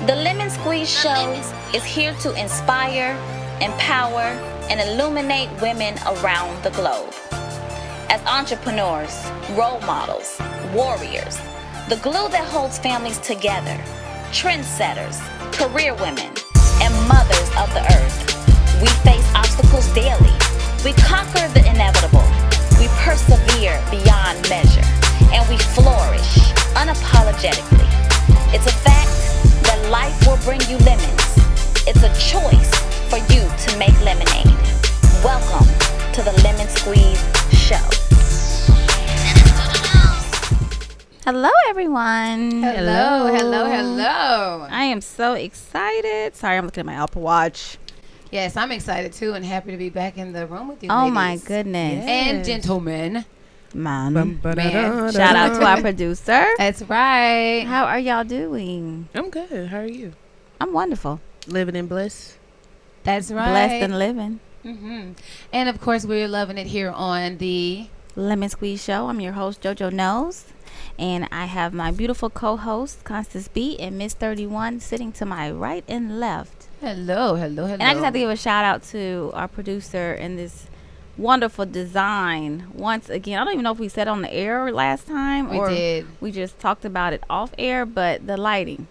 The Lemon Squeeze Show is here to inspire, empower, and illuminate women around the globe. As entrepreneurs, role models, warriors, the glue that holds families together, trendsetters, career women, and mothers of the earth, we face obstacles daily. We conquer the inevitable. We persevere beyond measure. And we flourish unapologetically. It's a fact that life will bring you lemons. It's a choice for you to make lemonade. Welcome to the Lemon Squeeze Show. Hello, everyone. Hello. I am so excited. Sorry, I'm looking at my Apple Watch. Yes, I'm excited too and happy to be back in the room with you. Oh, ladies. my goodness. Yes. And gentlemen. Man. Shout out to our producer. That's right. How are y'all doing? I'm good. How are you? I'm wonderful. Living in bliss. That's right. Blessed and living. Mm-hmm. And of course, we're loving it here on the Lemon Squeeze Show. I'm your host, JoJo Knows. And I have my beautiful co-host, Constance B, and Mizz 31 sitting to my right and left. Hello. And I just have to give a shout out to our producer and this wonderful design. Once again, I don't even know if we said on the air last time or did. We just talked about it off air, but the lighting.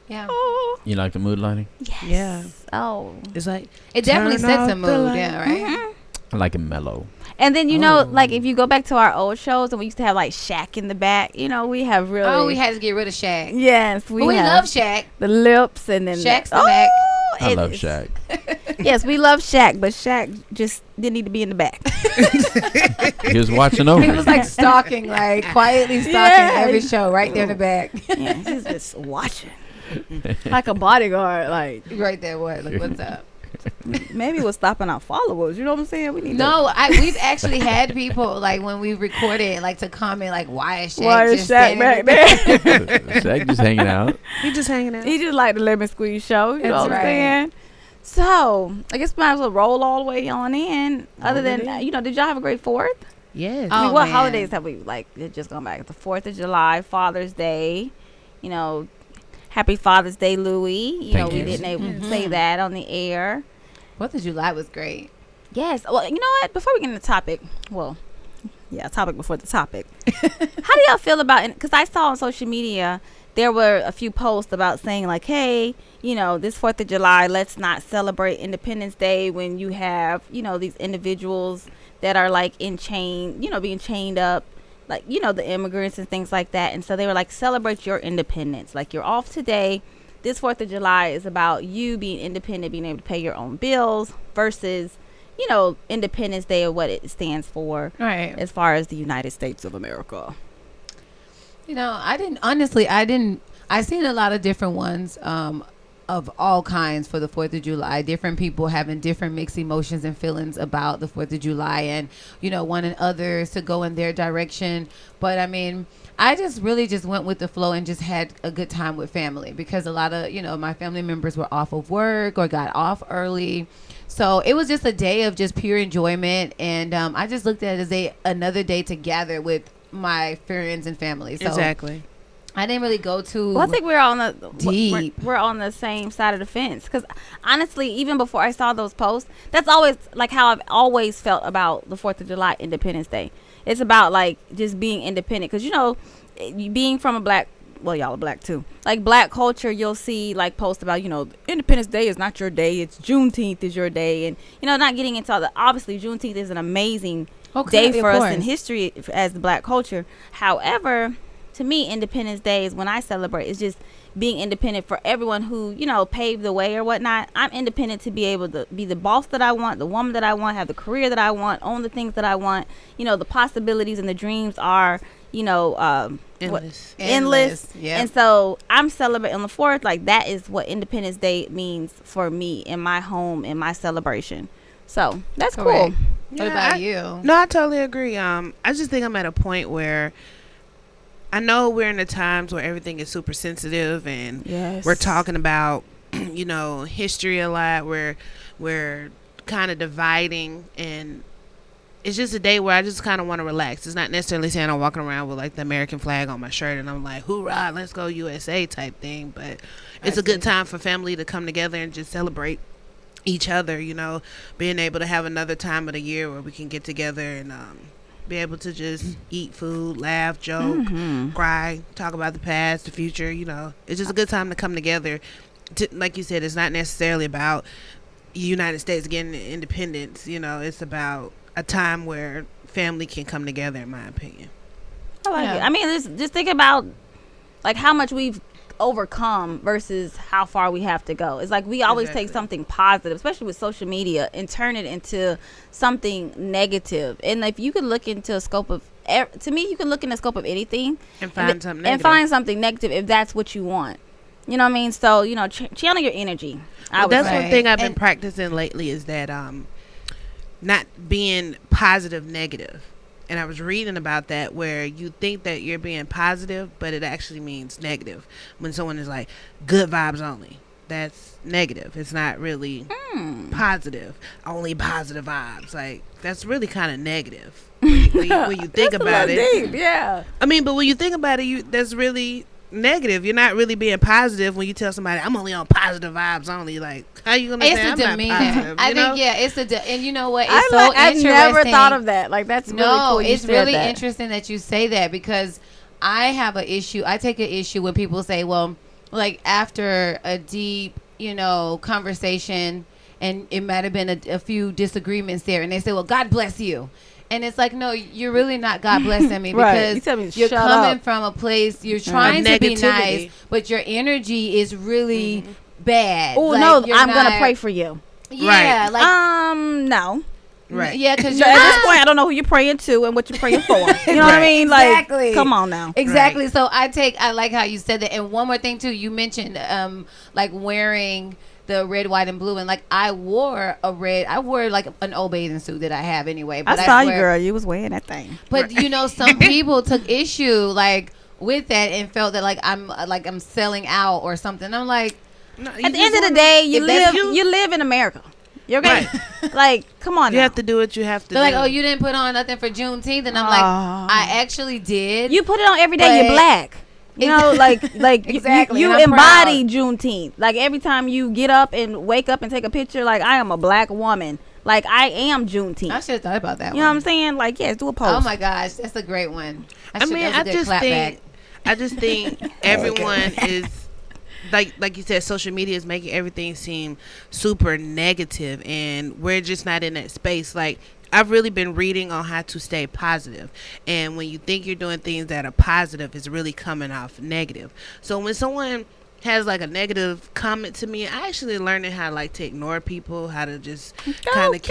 Yeah. Oh. You like the mood lighting? Yes. Yeah. Oh. It's like It definitely turn sets off a the mood, light. yeah, right? Mm-hmm. I like it mellow. And then, you know, like if you go back to our old shows and we used to have like Shaq in the back, you know, we have really. Oh, we had to get rid of Shaq. Yes. But we love Shaq. The lips and then. Shaq's the back. I love Shaq. Yes, we love Shaq, but Shaq just didn't need to be in the back. He was watching over. He was like stalking, like quietly stalking every show right there in the back. Yeah, he's just watching. Like a bodyguard, like. Right there, what? Like, what's up? Maybe we're stopping our followers. You know what I'm saying? We need We've actually had people like when we recorded like to comment like why is Shaq Shaq standing back there? Shaq just hanging out. he just hanging out. He just like the Lemon Squeeze Show. You know That's what I'm right. saying? So I guess we might as well roll all the way on in. Other than you know, did y'all have a great 4th? Yes. I mean, Oh, what man. holidays have we like? It's just gone back. The 4th of July, Father's Day. You know, Happy Father's Day, Louis. You know, Thank we you. didn't say that on the air. 4th of July was great. Yes. Well, you know what? Before we get into the topic, topic before the topic. How do y'all feel about it? Because I saw on social media there were a few posts about saying like, hey, you know, this 4th of July, let's not celebrate Independence Day when you have, you know, these individuals that are like in chain, you know, being chained up, like, you know, the immigrants and things like that. And so they were like, celebrate your independence. Like, you're off today. This 4th of July is about you being independent, being able to pay your own bills versus, you know, Independence Day or what it stands for Right. as far as the United States of America. You know, I seen a lot of different ones of all kinds for the 4th of July. Different people having different mixed emotions and feelings about the 4th of July and, you know, wanting others to go in their direction. But I mean, I just really just went with the flow and just had a good time with family because a lot of, you know, my family members were off of work or got off early. So it was just a day of just pure enjoyment. And I just looked at it as another day to gather with my friends and family. So Exactly. I didn't really go to. Well, I think we're on the deep. We're on the same side of the fence because honestly, even before I saw those posts, that's always like how I've always felt about the 4th of July, Independence Day. It's about like just being independent because, you know, being from a black, well, y'all are black too, like black culture, you'll see like posts about, you know, Independence Day is not your day, it's Juneteenth is your day. And, you know, not getting into all the, obviously Juneteenth is an amazing day for us in history as the black culture. However, to me, Independence Day is when I celebrate. It's just being independent for everyone who, you know, paved the way or whatnot. I'm independent to be able to be the boss that I want, the woman that I want, have the career that I want, own the things that I want. You know, the possibilities and the dreams are, you know, endless. Yeah. And so I'm celebrating on the 4th. Like, that is what Independence Day means for me in my home, in my celebration. So that's Correct. cool. What about you? No, I totally agree. I just think I'm at a point where I know we're in the times where everything is super sensitive and we're talking about, you know, history a lot. We're kind of dividing, and it's just a day where I just kind of want to relax. It's not necessarily saying I'm walking around with like the American flag on my shirt and I'm like, hoorah, let's go USA type thing. But it's a good time for family to come together and just celebrate each other, you know, being able to have another time of the year where we can get together and be able to just eat food, laugh, joke, cry, talk about the past, the future, you know. It's just a good time to come together. Like you said, it's not necessarily about United States getting independence, you know. It's about a time where family can come together, in my opinion. I like it. I mean, just think about like how much we've overcome versus how far we have to go. It's like we always take something positive, especially with social media, and turn it into something negative. And if you could look into a scope of, to me, you can look in the scope of anything and find something negative. And find something negative if that's what you want. You know what I mean? So, you know, channel your energy. That's one thing I've been practicing lately is that not being positive negative. And I was reading about that where you think that you're being positive, but it actually means negative. When someone is like, good vibes only, that's negative. It's not really positive. Only positive vibes. Like, that's really kind of negative when you think about it. Deep, yeah. I mean, but when you think about it, that's really negative. You're not really being positive when you tell somebody I'm only on positive vibes only. Like, how you gonna say I'm not positive? I think it's and you know what? It's interesting. I've never thought of that. Like, that's really cool. It's really interesting that you say that because I have an issue. I take an issue when people say, well, like after a deep, you know, conversation and it might have been a few disagreements there, and they say, well, God bless you. And it's like, no, you're really not God blessing me because you're coming from a place, you're trying to be nice, but your energy is really bad. Oh, like, no, I'm going to pray for you. Yeah. Right. Like, no. Right. Yeah, because at this point, I don't know who you're praying to and what you're praying for. You know what I mean? Exactly. Like, come on now. Exactly. Right. So I like how you said that. And one more thing, too, you mentioned like wearing the red, white, and blue, and like I wore like an old bathing suit that I have anyway. But I saw you, girl. You was wearing that thing. But you know, some people took issue like with that and felt that like I'm selling out or something. I'm like, no, at the end of the day, you live in America. You're okay. Right. Like, come on. You have to do what you have to do. They're like, oh, you didn't put on nothing for Juneteenth, and I'm like, I actually did. You put it on every day. You're black. You know, like exactly. You embody Juneteenth. Like every time you get up and wake up and take a picture, like I am a black woman. Like I am Juneteenth. I should have thought about that. You know what I'm saying? Like, yes, do a post. Oh my gosh, that's a great one. I just think everyone is like you said, social media is making everything seem super negative, and we're just not in that space. Like, I've really been reading on how to stay positive, and when you think you're doing things that are positive, it's really coming off negative. So when someone has like a negative comment to me, I actually learning how to ignore people, how to just kind of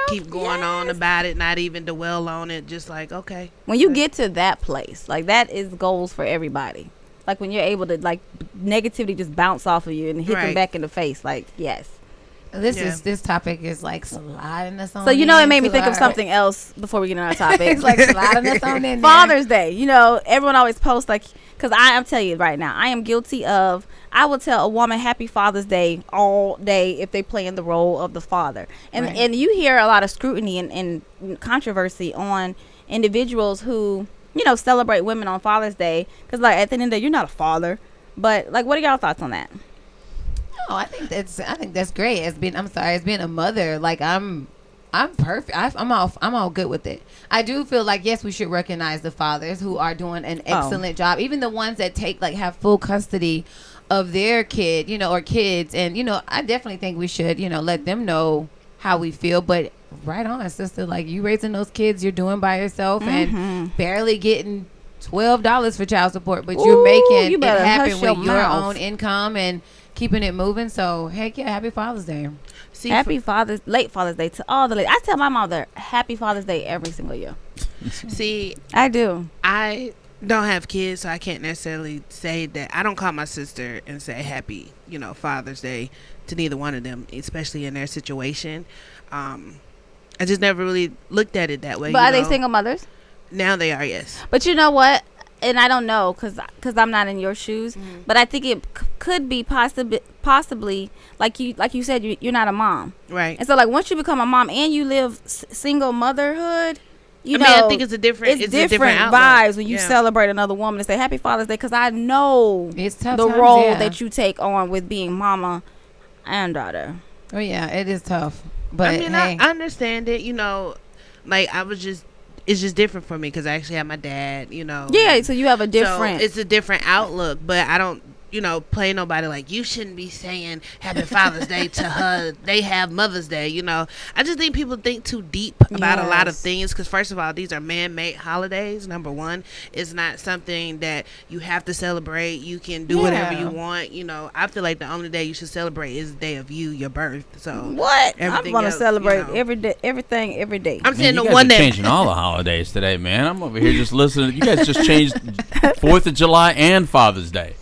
keep going on about it, not even dwell on it, just like, okay. When you get to that place, like that is goals for everybody. Like when you're able to like negativity just bounce off of you and hit them back in the face, like, yes. This topic is like sliding us on. So you know, it made me think of something else before we get on our topic. It's like sliding us on in Father's Day. You know, everyone always posts like, because I'm telling you right now, I am guilty of. I will tell a woman Happy Father's Day all day if they play in the role of the father, and you hear a lot of scrutiny and controversy on individuals who, you know, celebrate women on Father's Day, because like at the end of the day, you're not a father. But like, what are y'all thoughts on that? No, I think that's great. As being a mother, like I'm perfect. I'm all good with it. I do feel like, yes, we should recognize the fathers who are doing an excellent job, even the ones that have full custody of their kid, you know, or kids. And, you know, I definitely think we should, you know, let them know how we feel. But right on, sister, like you raising those kids you're doing by yourself and barely getting $12 for child support, but you're making it happen with your own income and keeping it moving. So heck yeah, happy Father's Day. See, late Father's Day to all the ladies. I tell my mother Happy Father's Day every single year. See, I do. I don't have kids, so I can't necessarily say that. I don't call my sister and say happy, you know, Father's Day to neither one of them, especially in their situation. I just never really looked at it that way. But are they single mothers? Now they are, yes. But you know what? and I don't know because I'm not in your shoes, but I think it could be possibly like you said, you're not a mom, Right. and so like once you become a mom and you live single motherhood, you know, I think it's a different outlook. vibes when you celebrate another woman and say Happy Father's Day, because I know It's tough the times, role yeah. that you take on with being mama and daughter. Oh yeah, it is tough. But I mean, hey, I understand it. You know, like it's just different for me because I actually have my dad. You know. Yeah, so you have a different. So it's a different outlook, but I don't, play nobody like you shouldn't be saying Happy Father's Day to her. They have Mother's Day. You know, I just think people think too deep about a lot of things because first of all, these are man-made holidays. Number one, it's not something that you have to celebrate. You can do whatever you want. You know, I feel like the only day you should celebrate is the day of your birth. So what? I'm gonna celebrate every day. everything every day. I'm saying Man, the you one guys are that changing all the holidays today, man. I'm over here just listening. You guys just changed 4th of July and Father's Day.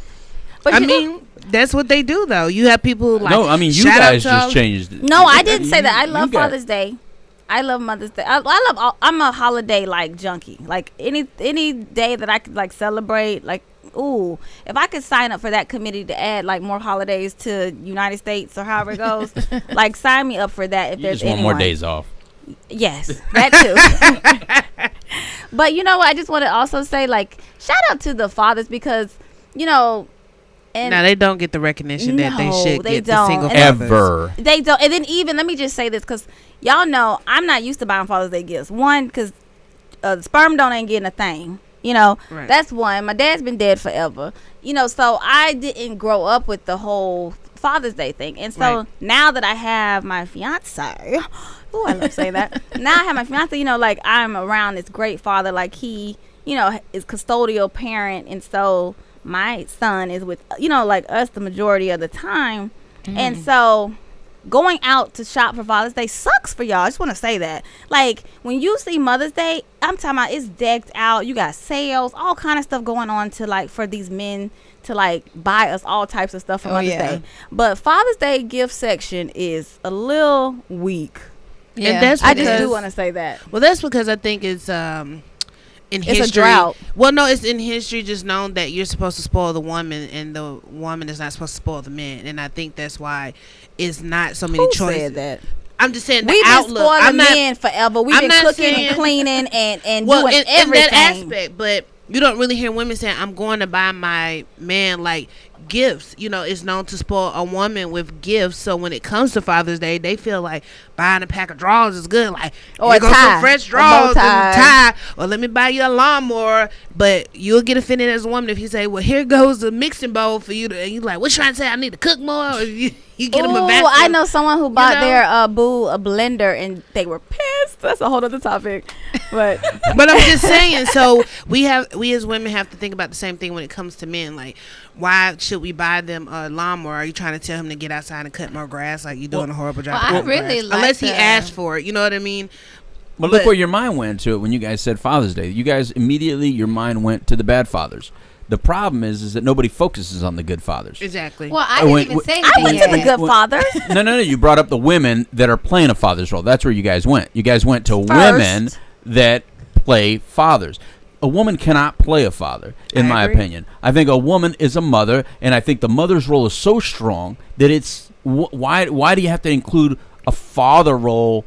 But I mean, that's what they do, though. You have people like. No, I mean, you shout out guys to just all- changed it. No, I didn't say that. I love got- Father's Day. I love Mother's Day. I'm a holiday like junkie. Like any day that I could like celebrate, like ooh, if I could sign up for that committee to add like more holidays to United States or however it goes, like sign me up for that if You there's just want anyone. more days off. Yes, that too. But you know what? I just want to also say like shout out to the fathers because you know. And No, they don't get the recognition that they No, should they get. don't. The single And fathers. Ever. they don't. And then even let me just say this because y'all know I'm not used to buying Father's Day gifts. One, because sperm donor ain't getting a thing. You know, Right. that's one. My dad's been dead forever. You know, so I didn't grow up with the whole Father's Day thing. And so Right. now that I have my fiance, oh, I love saying that. Now I have my fiance. You know, like I'm around this great father. Like he, you know, is custodial parent, and so my son is with like us the majority of the time. And so going out to shop for Father's Day sucks for y'all. I just want to say that. Like when you see Mother's Day, I'm talking about it's decked out. You got sales, all kind of stuff going on to like for these men to like buy us all types of stuff for Mother's Day. But Father's Day gift section is a little weak. yeah, And that's I because- just do want to say that. Well, that's because I think it's in It's a history. drought. Well, no, it's in history just known that you're supposed to spoil the woman and the woman is not supposed to spoil the man. And I think that's why it's not so many Who choices. said that? I'm just saying the We've been outlook. spoiling I'm not, men forever. We've I'm been not cooking saying- and cleaning and well, doing in everything. that aspect, but you don't really hear women saying, I'm going to buy my man like gifts. You know, it's known to spoil a woman with gifts. So when it comes to Father's Day, they feel like buying a pack of drawers is good. Like, Or here a goes tie. some fresh A drawers bow and a tie. tie. Or let me buy you a lawnmower. But you'll get offended as a woman if you say, well, here goes a mixing bowl for you. And you're like, what you trying to say? I need to cook more? Or you get them a Ooh, vacuum. I know someone who bought know? their boo a blender and they were pissed. That's a whole other topic. But But I'm just saying, so we as women have to think about the same thing when it comes to men. Like, why should we buy them a lawnmower? Are you trying to tell him to get outside and cut more grass? Like, you doing a horrible job. well, I cutting really grass. like unless he the- asked for it. You know what I mean? But look But- where your mind went to it when you guys said Father's Day. You guys immediately, your mind went to the bad fathers. The problem is that nobody focuses on the good fathers. Exactly. well, I Oh, didn't wait, even wait. say I anything went to the yet. good fathers. No. You brought up the women that are playing a father's role. That's where you guys went. You guys went to women that play fathers. A woman cannot play a father, in I my agree. opinion. I think a woman is a mother, and I think the mother's role is so strong that it's why do you have to include a father role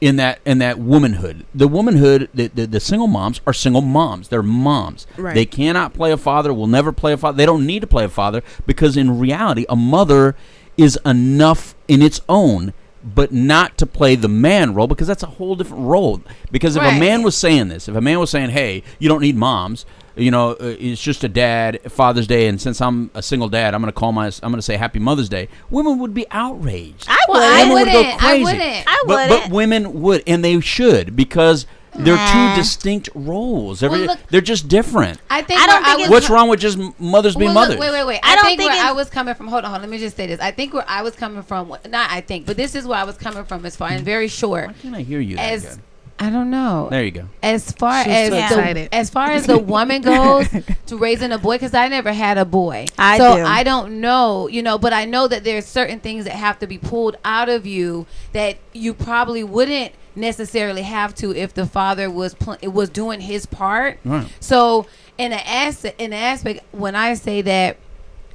in that womanhood? The womanhood, the single moms are single moms. They're moms. Right. They cannot play a father. Will never play a father. They don't need to play a father because in reality, a mother is enough in its own, but not to play the man role because that's a whole different role. Because if a Right. man was saying this, if a man was saying, "Hey, you don't need moms," it's just a dad, Father's Day, and since I'm a single dad, I'm going to say Happy Mother's Day. Women would be outraged. I Well, would. I Women would go wouldn't. I crazy. wouldn't. I But wouldn't. women would, and they should, because they're Nah. two distinct roles. Well, look- They're just different. I think I don't where think was it's- What's wrong with just mothers being Well, look, mothers? wait. I I, don't think think where it's- I was coming from. Hold on. Let me just say this. I think where I was coming from. Not I think, but this is where I was coming from. As far and very short. Why can't I hear you that As good? I don't know. There you go. As far She's as so excited. as far as the woman goes to raising a boy, because I never had a boy, I so do. I don't know, but I know that there's certain things that have to be pulled out of you that you probably wouldn't necessarily have to if the father was doing his part. Right. So in an aspect, when I say that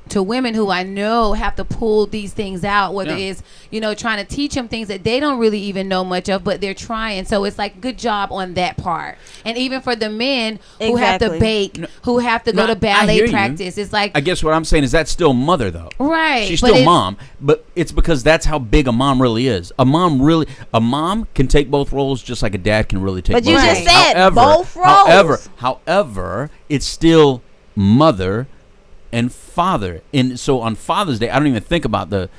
to women who I know have to pull these things out, whether it's, trying to teach them things that they don't really even know much of, but they're trying. So it's like, good job on that part. And even for the men who have to bake, who have to go to ballet practice, it's like, I guess what I'm saying is that's still mother though. Right. She's still mom, but it's because that's how big a mom really is. A mom can take both roles just like a dad can really take both roles. But you just said both roles. However, it's still mother and father. And so on Father's Day, I don't even think about the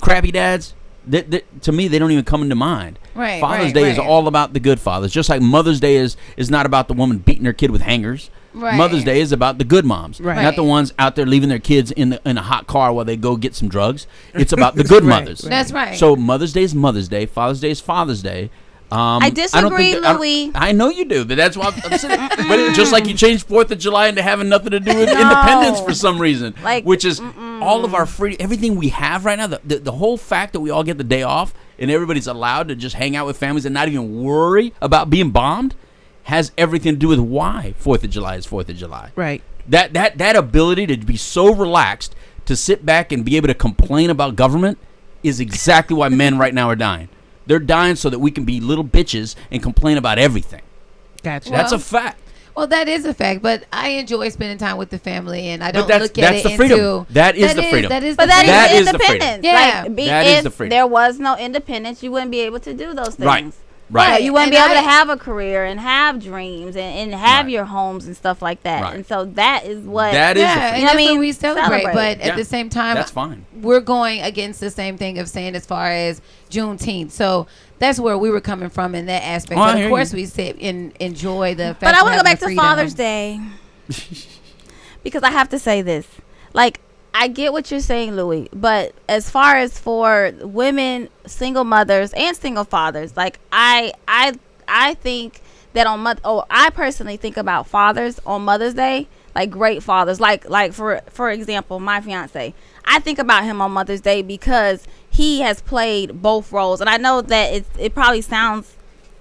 crappy dads. To me, they don't even come into mind. Right. Father's Day is all about the good fathers. Just like Mother's Day is not about the woman beating her kid with hangers. Right. Mother's Day is about the good moms, not the ones out there leaving their kids in a hot car while they go get some drugs. It's about the good mothers. That's right. So Mother's Day is Mother's Day. Father's Day is Father's Day. I disagree, Louis. I know you do, but that's why I'm saying. But just like you changed 4th of July into having nothing to do with independence for some reason, which is all of our free, everything we have right now. The whole fact that we all get the day off and everybody's allowed to just hang out with families and not even worry about being bombed has everything to do with why 4th of July is 4th of July. Right. That ability to be so relaxed to sit back and be able to complain about government is exactly why men right now are dying. They're dying so that we can be little bitches and complain about everything. Gotcha. That's a fact. Well, that is a fact, but I enjoy spending time with the family, and I don't look at that's it the freedom. into... That is the freedom. That is but the freedom. that is the freedom. independence. Yeah. That is the freedom. If there was no independence, you wouldn't be able to do those things. Right. You wouldn't And be able to have a career and have dreams and have your homes and stuff like that. Right. And so that is what... That is the and freedom. that's what we celebrate. But at Yeah. the same time, That's fine. We're going against the same thing of saying as far as Juneteenth. So that's where we were coming from in that aspect. Oh, but I of hear course, you. we sit and enjoy the fact. But I want to go back to freedom. Father's Day. Because I have to say this. Like, I get what you're saying, Louis, but as far as for women, single mothers and single fathers, like I think that I personally think about fathers on Mother's Day, like great fathers, like for example, my fiance. I think about him on Mother's Day because he has played both roles, and I know that it probably sounds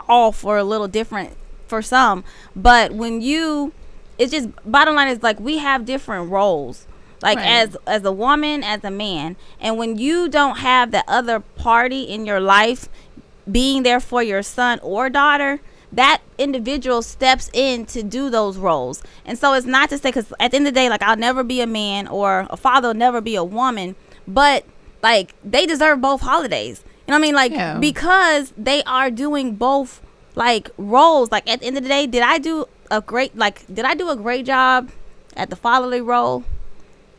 all for a little different for some, but it's just bottom line is like we have different roles. Like as a woman, as a man, and when you don't have the other party in your life being there for your son or daughter, that individual steps in to do those roles. And so it's not to say, because at the end of the day, like I'll never be a man or a father will never be a woman, but like they deserve both holidays. You know what I mean? Like because they are doing both like roles. Like at the end of the day, did I do a great job at the fatherly role?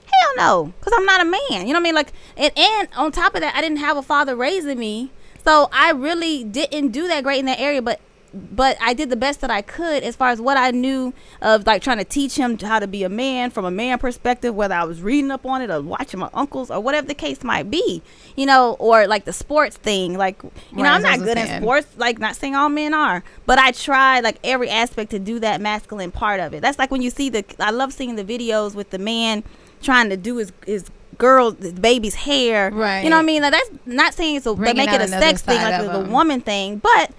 Hell no, because I'm not a man. You know what I mean? Like, and on top of that, I didn't have a father raising me, so I really didn't do that great in that area. But I did the best that I could as far as what I knew of, like trying to teach him how to be a man from a man perspective. Whether I was reading up on it or watching my uncles or whatever the case might be, or like the sports thing. Like, I'm not good at sports. Like, not saying all men are, but I try like every aspect to do that masculine part of it. That's like when you see I love seeing the videos with the man trying to do his baby's hair, right? You know what I mean? Like, that's not saying they make it a sex thing, like the woman thing. But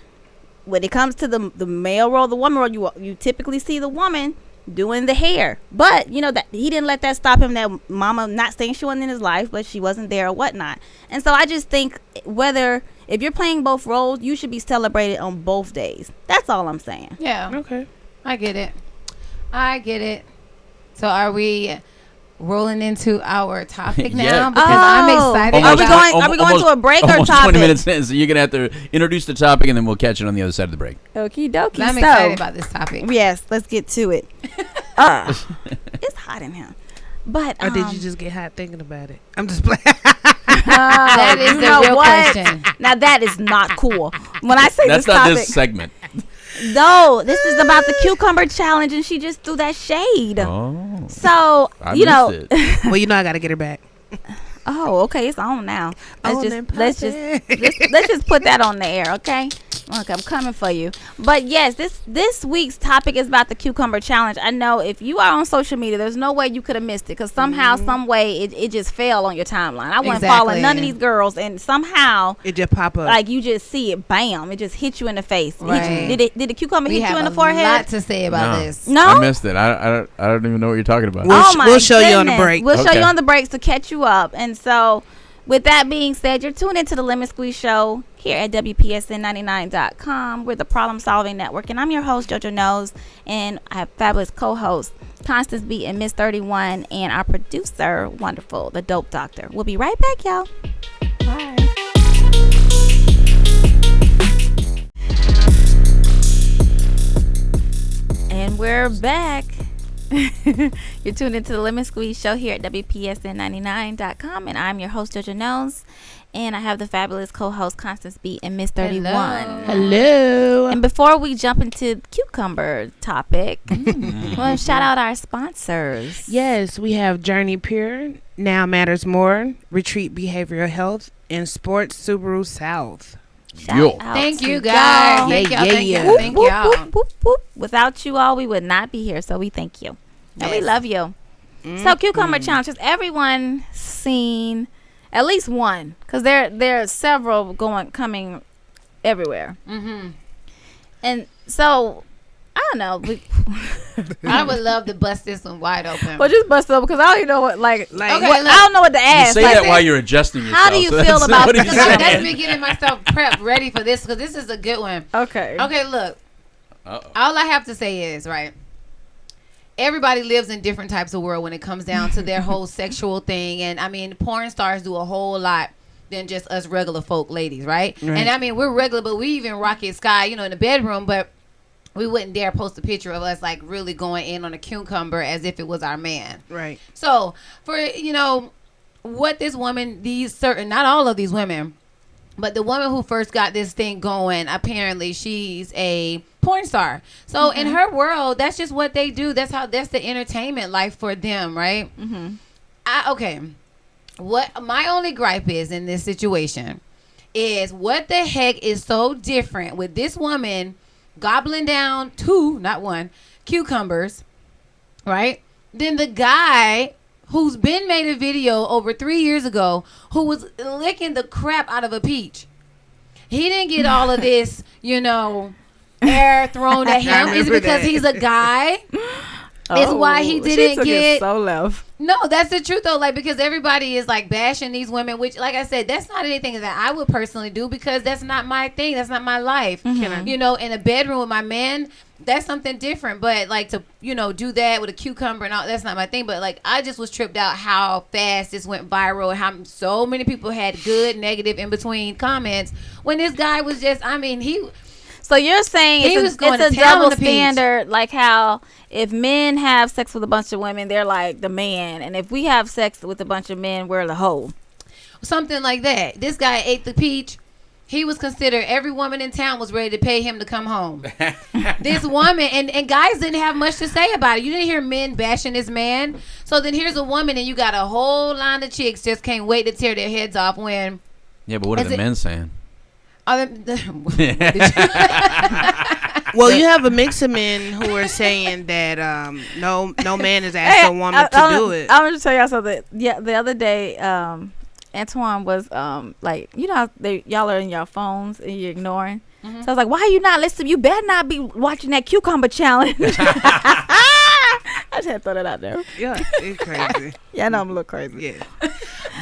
when it comes to the male role, the woman role, you typically see the woman doing the hair. But that he didn't let that stop him. That mama, not saying she wasn't in his life, but she wasn't there or whatnot. And so I just think if you're playing both roles, you should be celebrated on both days. That's all I'm saying. Yeah. Okay. I get it. So are we rolling into our topic now? Yeah. Because I'm excited. Are we going to a break or almost topic? 20 minutes in, so you're going to have to introduce the topic, and then we'll catch it on the other side of the break. Okie dokie. I'm excited about this topic. Yes, let's get to it. It's hot in here. But or did you just get hot thinking about it? I'm just playing. That is the real question. Now that is not cool. When I say that's this not topic, this segment. No, this is about the cucumber challenge, and she just threw that shade. Oh, so I missed it. Well, I got to get her back. Oh, okay, it's on now. Let's Omnipotent. just put that on the air, okay? Look, I'm coming for you. But yes, this week's topic is about the cucumber challenge. I know if you are on social media, there's no way you could have missed it because somehow, some way, it just fell on your timeline. I wasn't following none of these girls, and somehow It just pop up. like you just see it, bam! It just hit you in the face. Right. Did the cucumber We hit you have in the a forehead? lot to say about this. No, I missed it. I don't even know what you're talking about. We'll show you on the goodness. break. We'll show Okay. you on the breaks to catch you up. And so, with that being said, you're tuned into the Lemon Squeeze Show here at WPSN99.com. We're the Problem Solving Network, and I'm your host, JoJo Knows, and I have fabulous co-hosts Constance B and Mizz 31, and our producer, wonderful, the Dope Doctor. We'll be right back, y'all. Bye. And we're back. You're tuned into the Lemon Squeeze Show here at WPSN99.com, and I'm your host, JoJo Knows, and I have the fabulous co-host Constance B and Mizz 31. Hello. And before we jump into the cucumber topic, we want to shout out our sponsors. Yes, we have Journey Pure, Now Matters More, Retreat Behavioral Health, and Sports Subaru South. Shout Yo. out Thank to you guys. Thank y'all. Thank yeah. y'all. Thank Whoop, y'all. whoop, whoop, whoop. Without you all, we would not be here. So we thank you. And we Yes. love you. So cucumber challenges. Everyone seen at least one, because there are several coming everywhere. Mm-hmm. And so I don't know. I would love to bust this one wide open. Well, just bust it up because I don't even know what Like, Okay, I look. don't know what to You ask. say Like, that while you're adjusting yourself. How do you so feel that's- about what are you this? Because saying? that's me getting myself prepped, ready for this, because this is a good one. Okay. Okay, look. Uh-oh. All I have to say is, right, everybody lives in different types of world when it comes down to their whole sexual thing. And, I mean, porn stars do a whole lot than just us regular folk ladies, right? Right. And, I mean, we're regular, but we even rocket sky, in the bedroom, but we wouldn't dare post a picture of us, like, really going in on a cucumber as if it was our man. right. So, for, what this woman, not all of these women, but the woman who first got this thing going, apparently she's a porn star. So in her world, that's just what they do. That's the entertainment life for them, right? Mm-hmm. Okay. What my only gripe is in this situation is what the heck is so different with this woman gobbling down 2, not 1, cucumbers, right? Then the guy who's been made a video over 3 years ago who was licking the crap out of a peach. He didn't get all of this, air thrown at him. Is it remember because that. he's a guy? Is why he didn't get... so left. No, that's the truth though. Like, because everybody is like bashing these women, which, like I said, that's not anything that I would personally do because that's not my thing. That's not my life. Mm-hmm. In a bedroom with my man, that's something different. But like to, do that with a cucumber and all, that's not my thing. But like, I just was tripped out how fast this went viral and how so many people had good, negative, in between comments when this guy was just, So you're saying He was it's going a to town on double the peach. standard, like how if men have sex with a bunch of women, they're like the man, and if we have sex with a bunch of men, we're the hoe. something like that. This guy ate the peach. He was considered, every woman in town was ready to pay him to come home. This woman, and guys didn't have much to say about it. You didn't hear men bashing this man. So then here's a woman, and you got a whole line of chicks just can't wait to tear their heads off when... Yeah, but what are the men saying? Well, you have a mix of men who are saying that no man has asked a woman to do it. I'm gonna tell y'all something. Yeah, the other day, Antoine was like, how y'all are in your phones and you're ignoring. So I was like, why are you not listening? You better not be watching that cucumber challenge. I just had to throw that out there. Yeah, it's crazy. Yeah, I know I'm a little crazy. Yeah.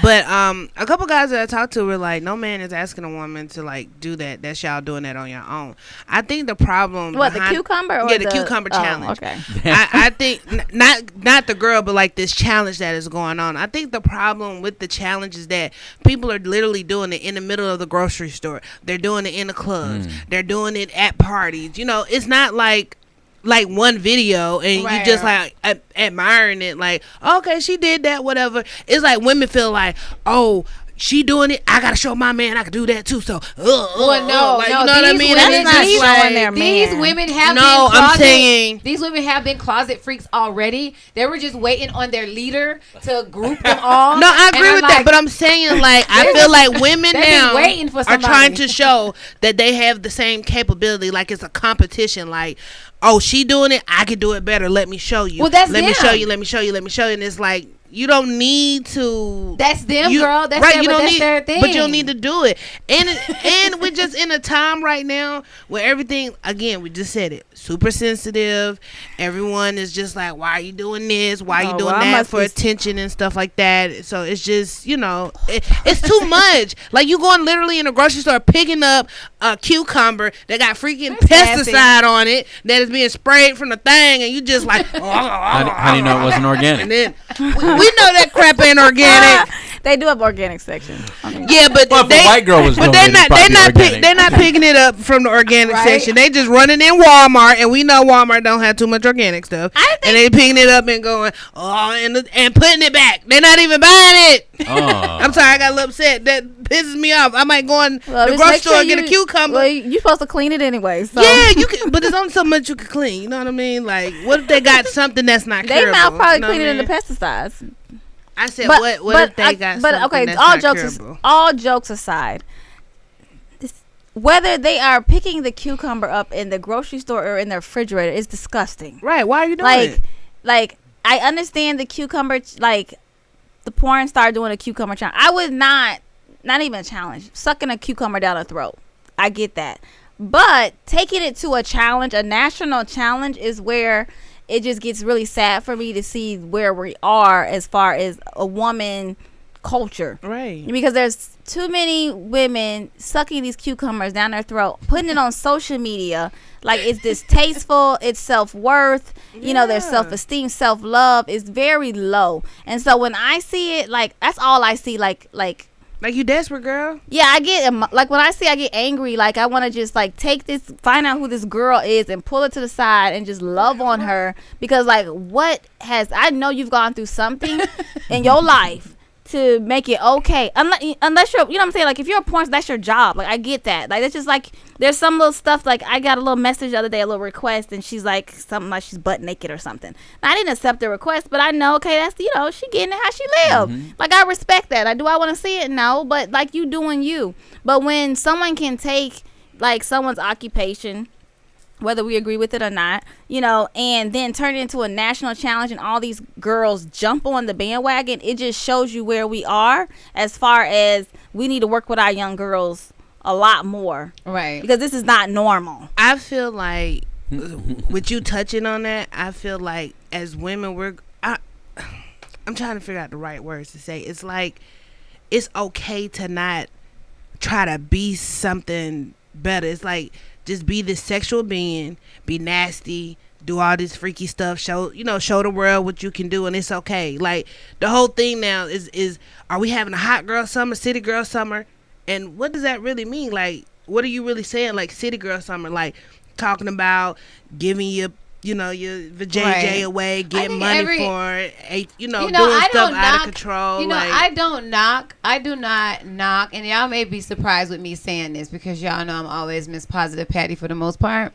But a couple guys that I talked to were like, no man is asking a woman to like do that. That's y'all doing that on your own. I think the problem What, the cucumber? Or yeah, the cucumber challenge. Okay. I think not the girl, but like this challenge that is going on. I think the problem with the challenge is that people are literally doing it in the middle of the grocery store. They're doing it in the clubs. They're doing it at parties. It's not like one video and Right. you just like admiring it, like, okay, she did that, whatever. It's like women feel like, oh, she doing it, I gotta show my man I can do that too. So, well, no, like, no, you know what I mean? That's not just showing their these man. women have No, been closet, I'm saying these women have been closet freaks already. They were just waiting on their leader to group them all. No, I And agree I'm with like, that, but I'm saying like I feel like women they've been now waiting for are somebody. trying to show that they have the same capability, like it's a competition. Like, oh, she doing it, I can do it better. Let me show you. Well, that's let me them. show you. Let me show you. Let me show you. And it's like you don't need to. That's them, you, girl. That's right. their, You don't that's need, their thing. but you don't need to do it. And we're just in a time right now where everything. Again, we just said it. Super sensitive. Everyone is just like, why are you doing this? Why are you doing that for attention and stuff like that? So it's just, it's too much. Like you going literally in a grocery store picking up a cucumber that got freaking pesticide on it that is being sprayed from the thing, and you just like, how do you know it wasn't organic? And then we know that crap ain't organic. They do have organic section. Yeah, but Well, if a white girl was doing it, it'd probably be organic. they're not picking it up from the organic Right. section. They just running in Walmart, and we know Walmart don't have too much organic stuff. And they picking it up and going, and putting it back. They're not even buying it. Oh. I'm sorry, I got a little upset. That pisses me off. I might go in the just grocery make store sure and get a cucumber. Well, you're supposed to clean it anyway. So. Yeah, you can, but there's only so much you can clean. You know what I mean? Like, what if they got something that's not They curable? mouth probably You know cleaner what I than the mean? pesticides. I said, what if they got something okay, that's not curable? all jokes aside, whether they are picking the cucumber up in the grocery store or in the refrigerator is disgusting. Right? Why are you doing it? Like I understand the cucumber, like the porn star doing a cucumber challenge. I would not even a challenge, sucking a cucumber down her throat. I get that, but taking it to a challenge, a national challenge, is where it just gets really sad for me to see where we are as far as a woman culture. Right. Because there's too many women sucking these cucumbers down their throat, putting it on social media. Like, it's distasteful. It's self-worth. Their self-esteem, self-love is very low. And so when I see it, like, that's all I see. Like you desperate, girl. yeah, I get like when I get angry. Like, I want to just like take this, find out who this girl is, and pull it to the side and just love on her, because like I know you've gone through something in your life to make it okay. Unless you're, you know what I'm saying? Like, if you're a porn star, that's your job. Like, I get that. Like, it's just like, there's some little stuff, like, I got a little message the other day, a little request, and she's like, something like she's butt naked or something. Now, I didn't accept the request, but I know, okay, that's, she getting it how she live. Mm-hmm. Like, I respect that. Do I want to see it? No, but like, you doing you. But when someone can take, like, someone's occupation, whether we agree with it or not, and then turn it into a national challenge, and all these girls jump on the bandwagon, it just shows you where we are as far as we need to work with our young girls a lot more. Right. Because this is not normal. I feel like, with you touching on that, I feel like as women, I'm trying to figure out the right words to say. It's like, it's okay to not try to be something better. It's like, just be this sexual being, be nasty, do all this freaky stuff, show the world what you can do, and it's okay. Like, the whole thing now is are we having a hot girl summer, city girl summer? And what does that really mean? Like, what are you really saying? Like, city girl summer, like talking about giving your vajayjay away, getting money for it, doing stuff out of control. I do not knock, and y'all may be surprised with me saying this, because y'all know I'm always Miss Positive Patty for the most part,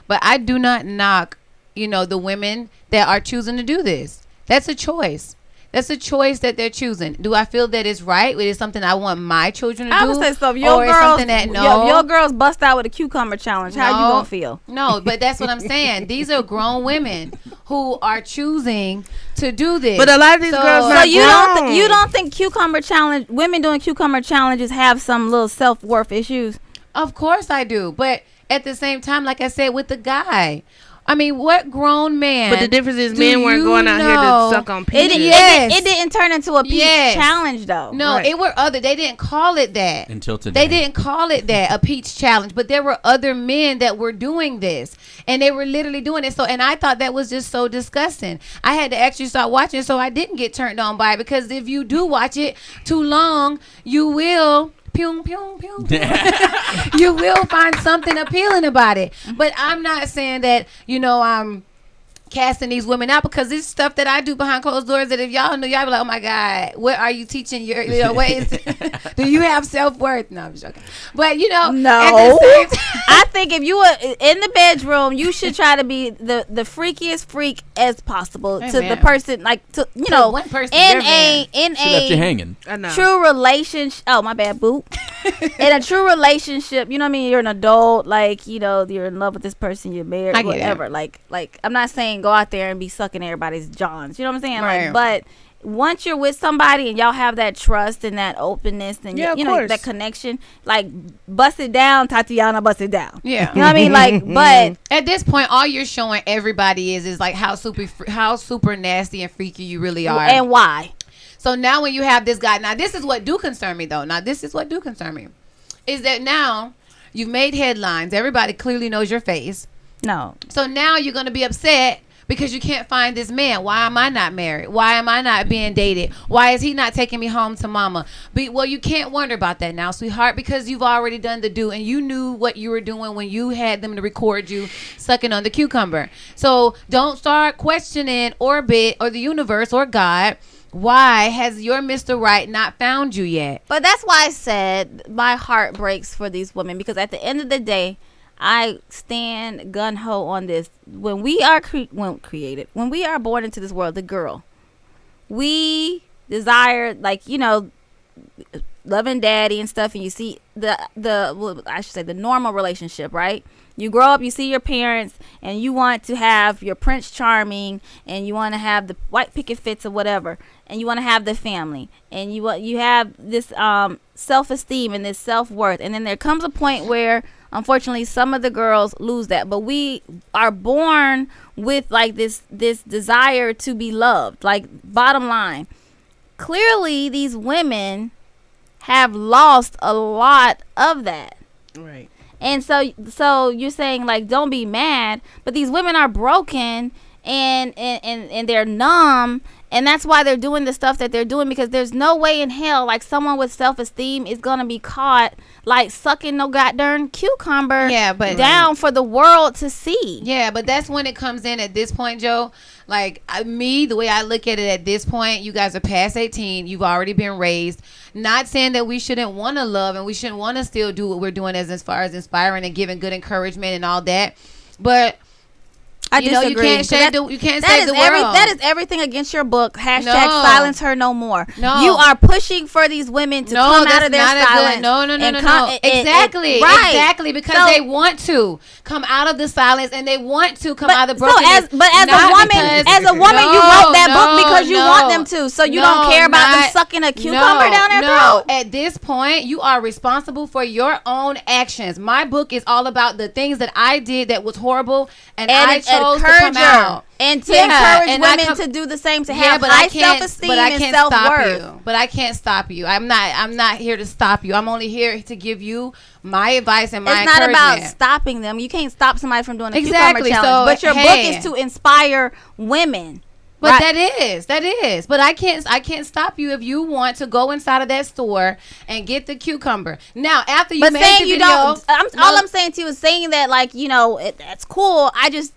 but I do not knock, the women that are choosing to do this. That's a choice. That's a choice that they're choosing. Do I feel that it's right? Is it something I want my children to do? I would say so. If your girls bust out with a cucumber challenge, how you gonna feel? No, but that's what I'm saying. These are grown women who are choosing to do this. But a lot of these girls not grown. You don't think women doing cucumber challenges have some little self-worth issues? Of course I do. But at the same time, like I said, with the guy, I mean, what grown man? But the difference is men weren't going out here to suck on peaches. It didn't turn into a peach challenge, though. No, right. It were they didn't call it that. Until today. They didn't call it that, a peach challenge. But there were other men that were doing this. And they were literally doing it. And I thought that was just so disgusting. I had to actually start watching so I didn't get turned on by it. Because if you do watch it too long, you will... Pew, pew, pew, pew. You will find something appealing about it. But I'm not saying that, I'm casting these women out, because it's stuff that I do behind closed doors that if y'all knew, y'all be like, oh my God, what are you teaching your, what is do you have self-worth? No, I'm joking. But no, I think if you were in the bedroom, you should try to be the freakiest freak as possible to the person, like one person in left you hanging. True relationship. Oh, my bad, boo. In a true relationship, you know what I mean? You're an adult, like, you're in love with this person, you're married, whatever. Like I'm not saying go out there and be sucking everybody's johns. You know what I'm saying? Right. Like, but once you're with somebody and y'all have that trust and that openness and that connection, like, bust it down, Tatiana, bust it down. Yeah. You know what I mean? Like, but at this point, all you're showing everybody is like how super nasty and freaky you really are. And why. So now when you have this guy, now this is what do concern me though. Is that now you've made headlines. Everybody clearly knows your face. No. So now you're going to be upset because you can't find this man. Why am I not married? Why am I not being dated? Why is he not taking me home to mama? Well, you can't wonder about that now, sweetheart, because you've already done the do, and you knew what you were doing when you had them to record you sucking on the cucumber. So don't start questioning Orbit or the universe or God. Why has your Mr. Right not found you yet? But that's why I said my heart breaks for these women, because at the end of the day, I stand gun-ho on this. When we are when we are born into this world, the girl, we desire, like, loving daddy and stuff, and you see the normal relationship, right? You grow up, you see your parents, and you want to have your Prince Charming, and you want to have the white picket fits or whatever, and you want to have the family, and you have this self-esteem and this self-worth, and then there comes a point where, unfortunately, some of the girls lose that. But we are born with like this desire to be loved. Like, bottom line, clearly these women have lost a lot of that. Right. And so you're saying, like, don't be mad, but these women are broken and they're numb, and that's why they're doing the stuff that they're doing, because there's no way in hell, like, someone with self-esteem is gonna be caught, like, sucking no goddamn cucumber down for the world to see. Yeah, but that's when it comes in at this point, Joe. Like, the way I look at it at this point, you guys are past 18. You've already been raised. Not saying that we shouldn't want to love and we shouldn't want to still do what we're doing as far as inspiring and giving good encouragement and all that. But I disagree. You can't save the world. That is everything against your book. # silence her no more. No. You are pushing for these women to come out of their silence. No. Exactly, because they want to come out of the silence and they want to come out of the brokenness. As a woman, you wrote that book because you want them to. So you don't care about them sucking a cucumber down their throat. At this point, you are responsible for your own actions. My book is all about the things that I did that was horrible, and I chose to come out. And to encourage women to do the same, to have high self-esteem and self-worth. But I can't stop you. I'm not here to stop you. I'm only here to give you my advice and my encouragement. It's not about stopping them. You can't stop somebody from doing a cucumber challenge. So, but your book is to inspire women. But that is. But I can't stop you if you want to go inside of that store and get the cucumber. Now, after you made the video, all I'm saying to you is saying that, like, that's cool. I didn't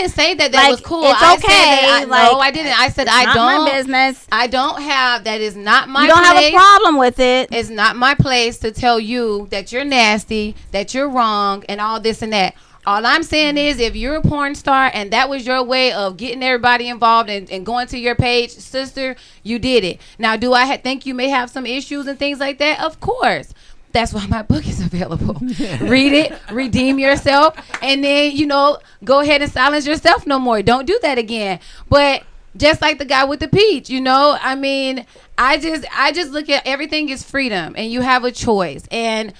say that was cool. It's okay. No, I didn't. I said I don't. Not my business. I don't have. That is not my. You don't place. have a problem with it. It's not my place to tell you that you're nasty, that you're wrong, and all this and that. All I'm saying is, if you're a porn star and that was your way of getting everybody involved and going to your page, sister, you did it. Now, do I think you may have some issues and things like that? Of course. That's why my book is available. Read it, redeem yourself, and then, go ahead and silence yourself no more. Don't do that again. But just like the guy with the peach, I mean, I just look at everything as freedom, and you have a choice. And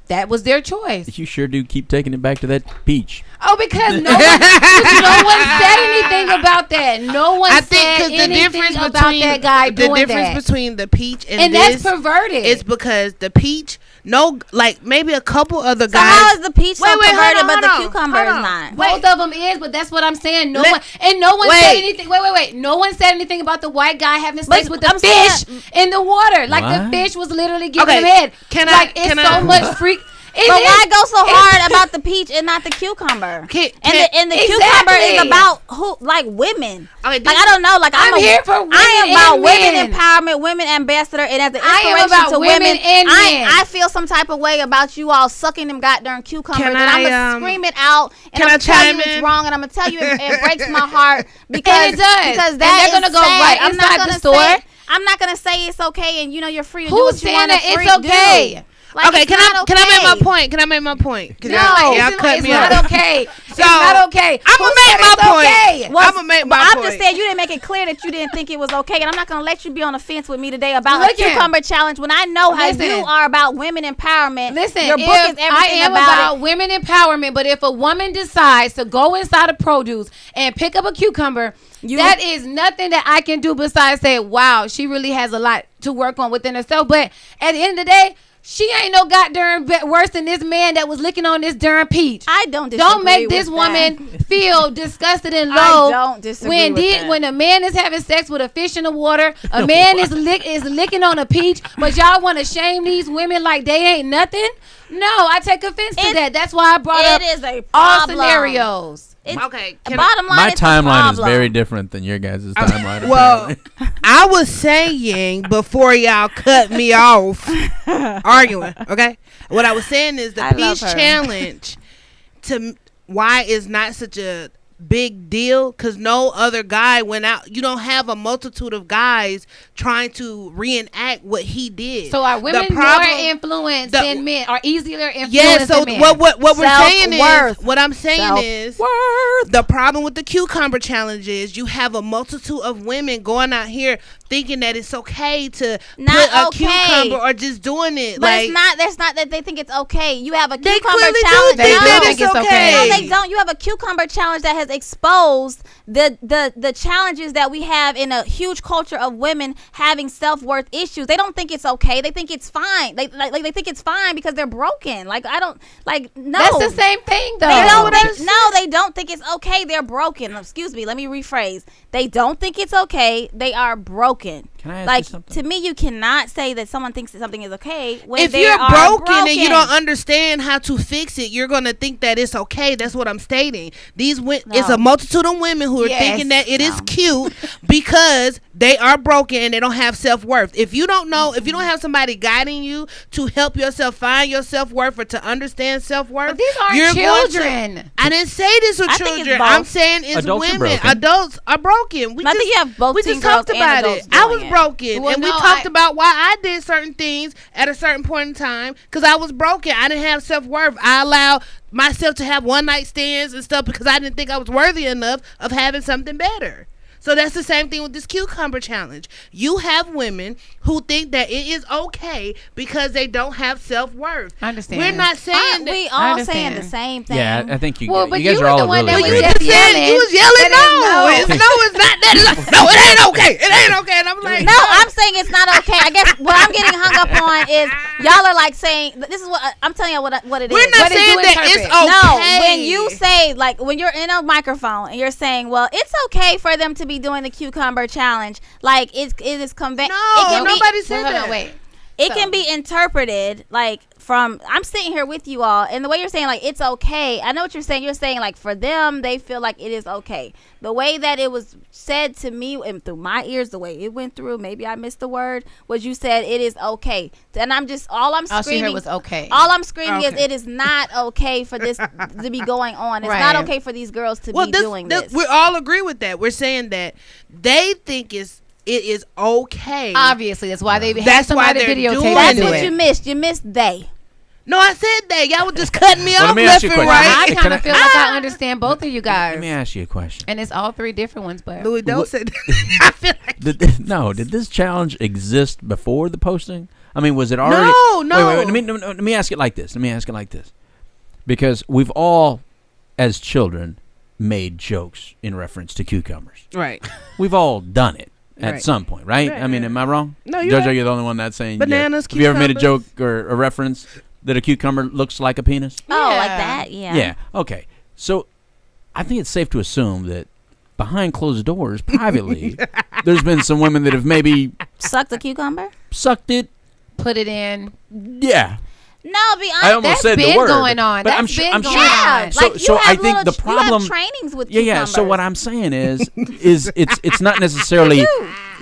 that was their choice. You sure do keep taking it back to that peach. Oh, because no one said anything about that. No one said anything about that guy doing that. The difference between the peach and this, that's perverted. Is because the peach, maybe a couple other guys. So how is the peach perverted, but the cucumber is not? Both of them is, but that's what I'm saying. No one said anything. Wait. No one said anything about the white guy having sex with the fish in the water. Like, the fish was literally giving him head. It's so much freak. But why go so hard about the peach and not the cucumber? And the cucumber is about who, like women. Okay, like I don't know. Like I'm here for women. I am about women empowerment, women ambassador, and as an inspiration to women. I feel some type of way about you all sucking them goddamn cucumbers, and I'm gonna scream it out, and I'm gonna tell you it's wrong, and I'm gonna tell you it breaks my heart because they're gonna go right inside the store. I'm not gonna say it's okay, and you're free to do what you want to do. It's okay. Like, okay, can I make my point? Can I make my point? No, it's not okay. So, it's not okay. I'm gonna make my point. Okay? Well, I'm gonna make my point. I'm just saying you didn't make it clear that you didn't think it was okay, and I'm not gonna let you be on the fence with me today about a cucumber challenge when I know how you are about women empowerment. Listen, your book is everything I am about women empowerment, but if a woman decides to go inside of produce and pick up a cucumber, that is nothing that I can do besides say, wow, she really has a lot to work on within herself. But at the end of the day, she ain't no goddamn worse than this man that was licking on this darn peach. I don't disagree. Don't make this woman feel disgusted and low. I don't disagree when a man is having sex with a fish in the water, a man is licking on a peach, but y'all want to shame these women like they ain't nothing? No, I take offense to that. That's why I brought up all scenarios. Okay. Bottom line, my timeline is very different than your guys' timeline. Well, I was saying before y'all cut me off arguing. Okay, what I was saying is the peach challenge why is not such a big deal because no other guy went out. You don't have a multitude of guys trying to reenact what he did. So are women more influenced than men? Are easier influenced than men? What we're saying is, what I'm saying is, the problem with the cucumber challenge is you have a multitude of women going out here thinking that it's okay to put a cucumber or just doing it. But that's not that they think it's okay. You have a cucumber challenge. They think it's okay. No, they don't. You have a cucumber challenge that has exposed the challenges that we have in a huge culture of women having self-worth issues. They don't think it's okay. They think it's fine. They think it's fine because they're broken. Like I don't like no. That's the same thing though. They don't think it's okay. They're broken. Excuse me. Let me rephrase. They don't think it's okay. They are broken. Can I ask you something? To me, you cannot say that someone thinks that something is okay when if you're broken and you don't understand how to fix it, you're gonna think that it's okay. That's what I'm stating. It's a multitude of women who are thinking that it is cute because they are broken and they don't have self-worth. If you don't know, if you don't have somebody guiding you to help yourself find your self-worth or to understand self-worth, but these aren't children. I didn't say this were children. I'm saying it's women. Adults are broken. I think you have both. We just talked about it. I was broken, and we talked about why I did certain things at a certain point in time because I was broken. I didn't have self-worth. I allowed myself to have one-night stands and stuff because I didn't think I was worthy enough of having something better. So that's the same thing with this cucumber challenge. You have women who think that it is okay because they don't have self-worth. I understand. We're not saying that. We all saying the same thing. Yeah, I think you but guys you are all the one really that was yelling. You was yelling no. It's not that. No, it ain't okay. It ain't okay. And I'm like, no, I'm saying it's not okay. I guess what I'm getting hung up on is y'all are like saying, this is what I'm telling you what it is. We're not saying that it's okay. No, when you say, like, when you're in a microphone and you're saying, well, it's okay for them to be doing the cucumber challenge, like it is convenient. No, nobody said that. Wait. It can be interpreted like from, I'm sitting here with you all, and the way you're saying like it's okay, I know what you're saying. You're saying like for them, they feel like it is okay. The way that it was said to me and through my ears, the way it went through, maybe I missed the word, was you said it is okay. And I'm just, all I'm screaming, she heard was okay. All I'm screaming is it is not okay for this to be going on. It's not okay for these girls to be doing this. We all agree with that. We're saying that they think it is okay. Obviously, that's why they have somebody videotape. That's what you missed. You missed they. No, I said that. Y'all were just cutting me off left and right. I kind of feel like I understand both of you guys. Let me ask you a question. And it's all three different ones, but Lui Delgado said I feel like did this challenge exist before the posting? I mean, was it already? No. Wait. Let me ask it like this. Because we've all, as children, made jokes in reference to cucumbers. Right. We've all done it at some point, right? I mean, am I wrong? No, JoJo, you're the only one that's saying bananas. Have you ever made a joke or a reference that a cucumber looks like a penis? Oh, like that? Yeah. Yeah. Okay. So I think it's safe to assume that behind closed doors, privately, there's been some women that have maybe sucked the cucumber, sucked it, put it in. Yeah. No, be honest. I almost said the been word. going on. But That's I'm sure. been I'm going sure. on. Yeah, So I think the you problem. have trainings with Yeah. So what I'm saying is it's not necessarily.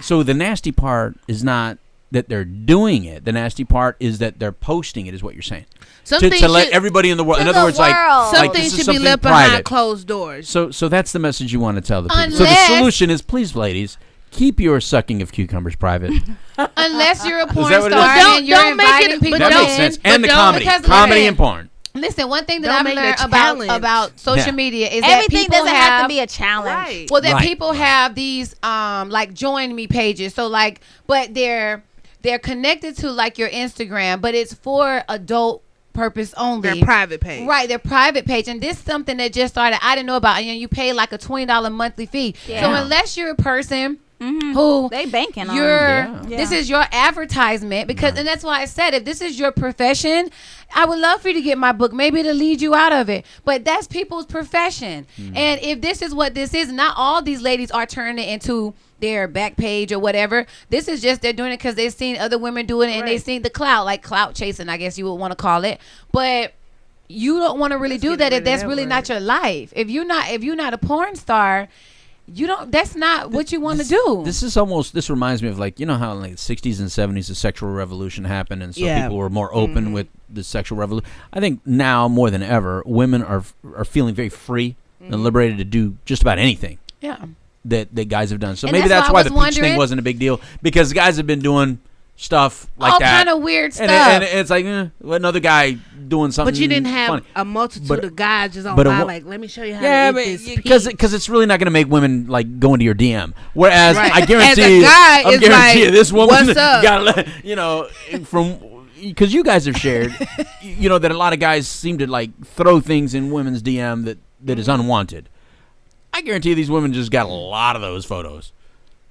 So the nasty part is not that they're doing it. The nasty part is that they're posting it. Is what you're saying. To let everybody in the world. To In other the words, world. like Something this is should be something left private. behind closed doors. So that's the message you want to tell the people. So the Unless- solution is, please, ladies, keep your sucking of cucumbers private. Unless you're a porn that what it star is? and you're Don't make inviting it- people but That don't- makes sense. in. And the but comedy, because comedy listen, and porn. Listen, one thing that Don't I've make learned it a challenge. about social Yeah. media is that Everything people doesn't have to be a challenge. Right. well, that Right. people have these like join me pages. So like, but they're connected to like your Instagram, but it's for adult purpose only. Their private page. Right, their private page. And this is something that just started. I didn't know about. And you pay like a $20 monthly fee. Yeah. So unless you're a person Mm-hmm. who They banking on you're it. Yeah. this is your advertisement, because and that's why I said, if this is your profession, I would love for you to get my book. Maybe it'll lead you out of it, but that's people's profession. And if this is what this is, not all these ladies are turning it into their back page or whatever. This is just they're doing it because they've seen other women doing it, and they've seen the clout, like clout chasing, I guess you would want to call it. But you don't want to really do that if that's really not your life. If you're not a porn star, you don't. That's not what you want to do. This reminds me of, like, you know how in like the 60s and 70s the sexual revolution happened, and so people were more open with the sexual revolution. I think now more than ever, women are feeling very free and liberated to do just about anything. Yeah. That guys have done. So And maybe that's that's why why I the was peach thing wondering- wasn't a big deal, because guys have been doing stuff like all that. kind of weird stuff. And it's like another guy doing something. But you didn't have funny. a multitude But- of guys just on but a by wo- like, let me show you how Yeah, to eat this because it's really not going to make women like go into your DM. Whereas Right. I guarantee, As a guy, I it's guarantee like, you, this woman what's up? got from because you guys have shared, that a lot of guys seem to like throw things in women's DM that is unwanted. I guarantee these women just got a lot of those photos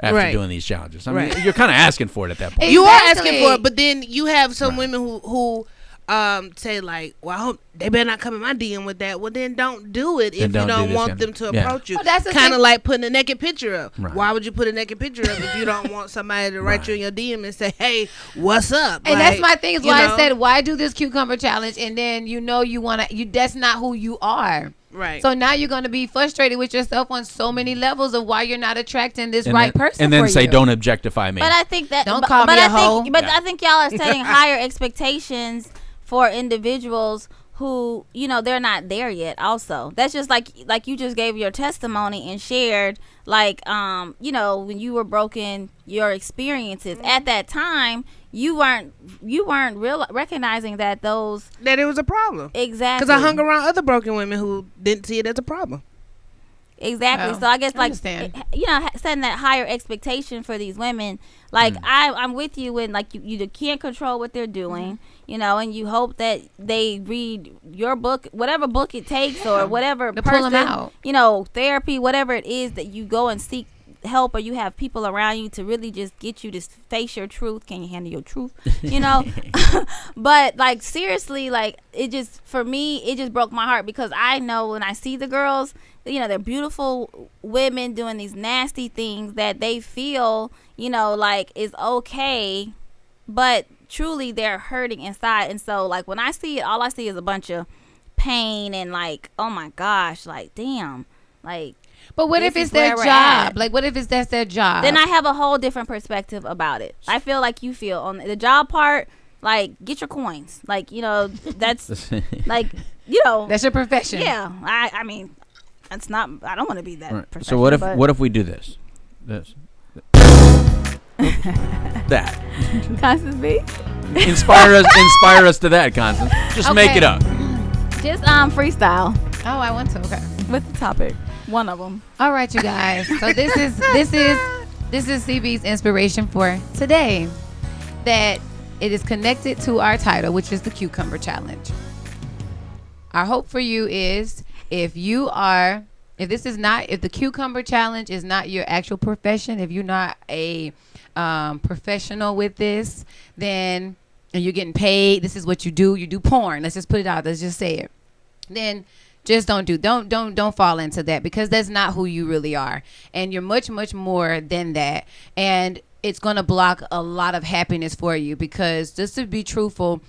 after Right. doing these challenges. I mean, Right. you're kind of asking for it at that point. You are Exactly. asking for it, but then you have some women who say like, well, I hope they better not come in my DM with that. Well, then don't do it if you don't do don't this want kind them of- to yeah. approach you. Well, that's the Kind of thing. like putting a naked picture up. Right. Why would you put a naked picture up if you don't want somebody to write Right. you in your DM and say, hey, what's up? And Like, that's my thing, is you why know? I said, why do this cucumber challenge? And then you want to, that's not who you are. Right. So now you're going to be frustrated with yourself on so many levels of why you're not attracting this And right then, person and then for say, you. don't objectify me. But I think that Don't but, call but me I a hoe. think, But Yeah. I think y'all are setting higher expectations for individuals who, they're not there yet. Also, that's just like you just gave your testimony and shared, like, when you were broken, your experiences at that time. You weren't recognizing that that it was a problem. exactly Because I hung around other broken women who didn't see it as a problem. Exactly. Well, So I guess I like understand. setting that higher expectation for these women. Like I'm with you when like you can't control what they're doing, and you hope that they read your book, whatever book it takes, or whatever To pull 'em person, out. Therapy, whatever it is that you go and seek help, or you have people around you to really just get you to face your truth. Can you handle your truth? But like seriously, like it just, for me, it just broke my heart, because I know when I see the girls, they're beautiful women doing these nasty things that they feel, like is okay, but truly they're hurting inside. And so like when I see it, all I see is a bunch of pain and like, oh my gosh, like damn, like. But what This if it's is where their we're job? at. Like, what if that's their job? Then I have a whole different perspective about it. I feel like you feel on the job part. Like, get your coins. Like, that's like, that's your profession. yeah. I mean, it's not. I don't want to be that. Right. So professional, what if but- we do this? That Constance B? inspire us to that, Constance. Just make Okay. it up. Just freestyle Oh, I want to. Okay. with the topic. One of them. All right, you guys. So this is CB's inspiration for today. That it is connected to our title, which is the Cucumber Challenge. Our hope for you is, if the Cucumber Challenge is not your actual profession, if you're not a professional with this, then, and you're getting paid, this is what you do porn. Let's just put it out. Let's just say it. Then just don't fall into that, because that's not who you really are, and you're much more than that, and it's going to block a lot of happiness for you, because just to be truthful,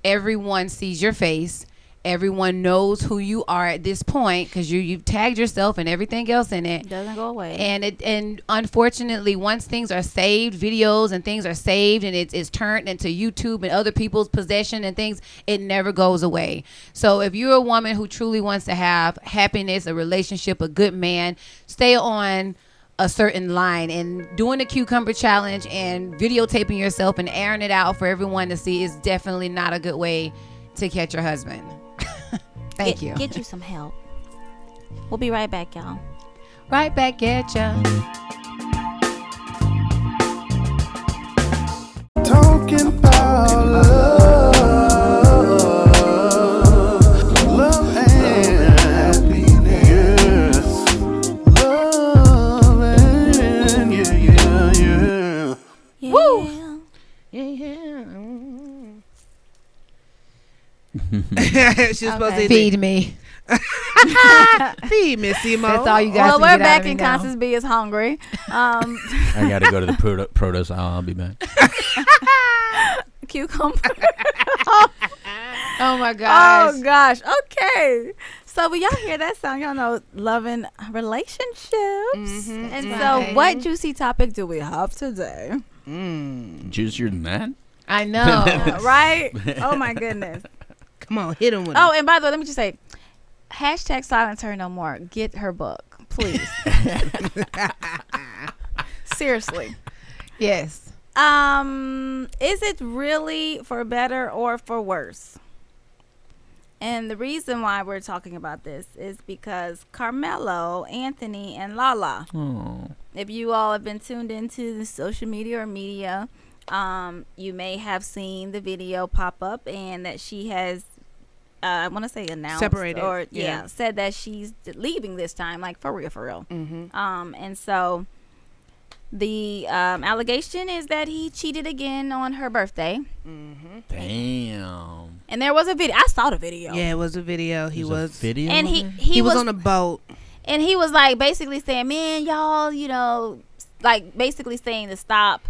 everyone sees your face. Everyone knows who you are at this point because you've tagged yourself and everything else in it. Doesn't go away. And unfortunately, once things are saved, videos and things are saved, and it's turned into YouTube and other people's possession and things, it never goes away. So if you're a woman who truly wants to have happiness, a relationship, a good man, stay on a certain line, and doing the cucumber challenge and videotaping yourself and airing it out for everyone to see is definitely not a good way to catch your husband. Thank you. Get you some help. We'll be right back, y'all. Right back at ya. Talking about love and happiness. Love and yeah. Woo! She's supposed to Feed me. feed Miss Simo. That's all you guys. Well, can we're get out back of me and now. Constance B is hungry. I got to go to the produce aisle. I'll be back. Cucumber. Oh my gosh. Oh gosh. Okay. So when y'all hear that sound, y'all know loving relationships. And so, right. what juicy topic do we have today? Juicier than that? I know. Right? Oh my goodness. Come on, hit him with Oh, it. and by the way, let me just say, # Her No More. Get her book, please. Seriously. Yes. Is it really for better or for worse? And the reason why we're talking about this is because Carmelo, Anthony, and Lala. Oh. If you all have been tuned into the social media or media, you may have seen the video pop up, and that she has, I want to say announced, Separated, or yeah. said that she's leaving this time, like for real. Mm-hmm. And so the allegation is that he cheated again on her birthday. Mm-hmm. Damn. And there was a video. I saw the video. Yeah, it was a video. He There's a was video. And of he it? he was on a boat. and he was like basically saying, man, y'all, you know, like basically saying to stop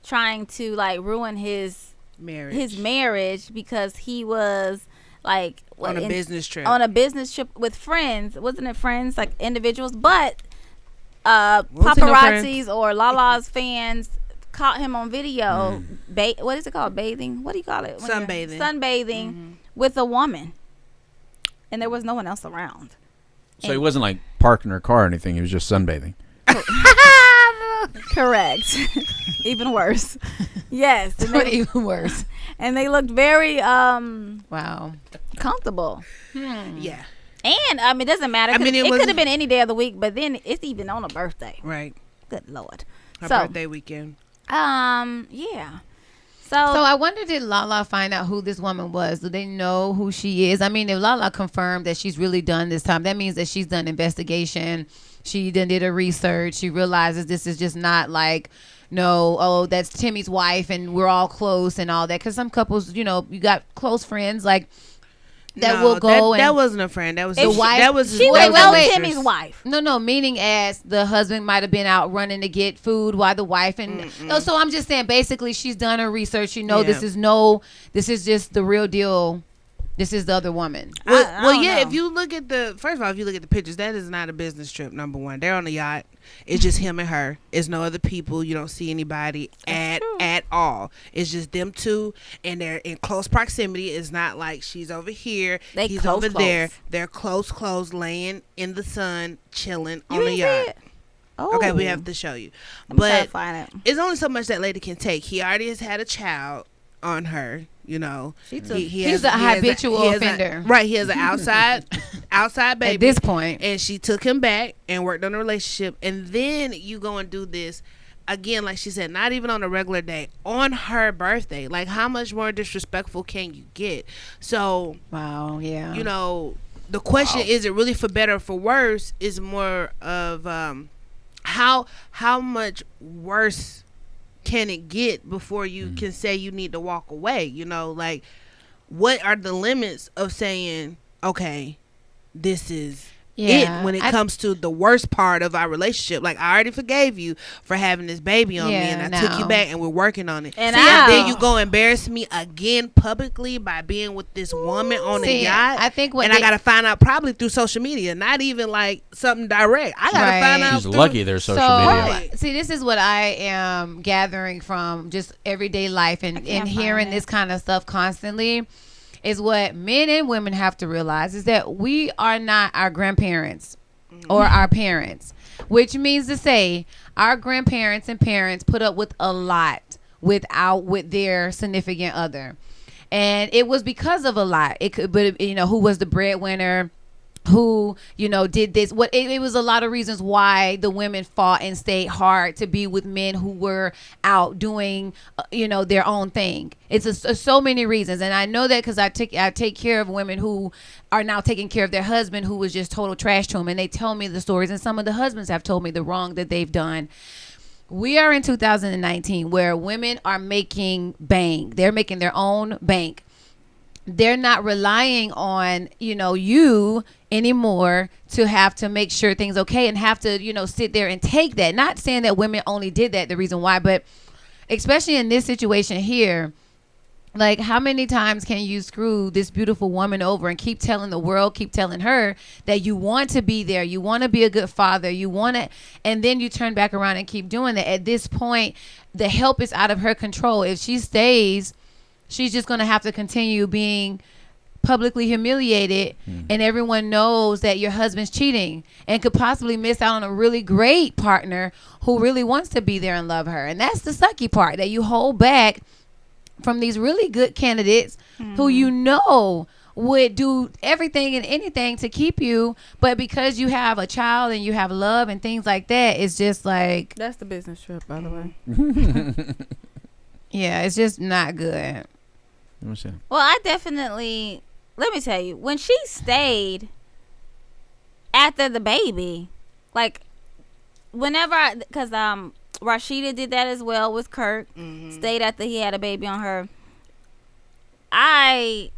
trying to like ruin his marriage because he was like on a business trip. on a business trip with friends. Wasn't it friends, like individuals? But Wasn't no paparazzis or Lala's fans caught him on video. What is it called? Bathing? What do you call it? When you're Sunbathing. Sunbathing with a woman, and there was no one else around. So he wasn't like parking her car or anything. He was just sunbathing. Correct. Even worse. Yes. And they, Even worse. and they looked very Wow. comfortable. Yeah. And I mean, it doesn't matter. I mean, it it could have wasn't- been any day of the week, but then it's even on a birthday. Right. Good Lord. Her So, birthday weekend. yeah. So I wonder, did Lala find out who this woman was? Do they know who she is? I mean, if Lala confirmed that she's really done this time, that means that she's done investigation. She then did a research. She realizes this is just not like, no, oh, that's Timmy's wife and we're all close and all that. Because some couples, you know, you got close friends like that will go. That and wasn't a friend. That was the his- wife. That was she his- was that was well his Timmy's mistress. wife. No, meaning as the husband might have been out running to get food while the wife and no. So I'm just saying, basically, she's done her research. You know, Yeah. this is just the real deal. This is the other woman. Well, I don't yeah. know. If you look at first of all, if you look at the pictures, that is not a business trip. Number one, they're on a yacht. It's just him and her. It's no other people. You don't see anybody at all. It's just them two, and they're in close proximity. It's not like she's over here, They he's close, over there. close. They're close, laying in the sun, chilling You on a didn't see yacht. it? Oh. Okay, we have to show you, I'm trying to but find it. it's only so much that lady can take. He already has had a child on her. You know, She took- He's a habitual offender. Right, he has an outside baby At this point, and she took him back and worked on the relationship, and then you go and do this again, like she said, not even on a regular day, on her birthday. Like, how much more disrespectful can you get? So, wow, yeah, you know, the question is it really for better or for worse is more of how much worse can it get before you can say you need to walk away? You know, like, what are the limits of saying, okay, this is Yeah. when it comes to the worst part of our relationship. Like, I already forgave you for having this baby on me, and I took you back, and we're working on it. And then you go embarrass me again publicly by being with this woman on a yacht. I think I gotta find out probably through social media, not even like something direct. I gotta find out. She's lucky there's social media. Right. See, this is what I am gathering from just everyday life and hearing this kind of stuff constantly. Is what men and women have to realize is that we are not our grandparents or our parents, which means to say our grandparents and parents put up with a lot with their significant other, and it was because of a lot. It could, but who was the breadwinner, who did this. It was a lot of reasons why the women fought and stayed hard to be with men who were out doing their own thing. It's so many reasons, and I know that because I take care of women who are now taking care of their husband who was just total trash to them, and they tell me the stories, and some of the husbands have told me the wrong that they've done. We are in 2019 where women are making bank. They're making their own bank. They're not relying on you anymore to have to make sure things okay and have to sit there and take that. Not saying that women only did that, the reason why, but especially in this situation here, like, how many times can you screw this beautiful woman over and keep telling the world, keep telling her that you want to be there, you want to be a good father, you want to, and then you turn back around and keep doing that. At this point, the help is out of her control. If she stays, she's just going to have to continue being publicly humiliated, and everyone knows that your husband's cheating and could possibly miss out on a really great partner who really wants to be there and love her. And that's the sucky part, that you hold back from these really good candidates who would do everything and anything to keep you, but because you have a child and you have love and things like that, it's just like, that's the business trip, by the way. yeah, it's just not good. Well, I definitely, let me tell you, when she stayed after the baby, like, whenever because Rashida did that as well with Kirk, stayed after he had a baby on her. I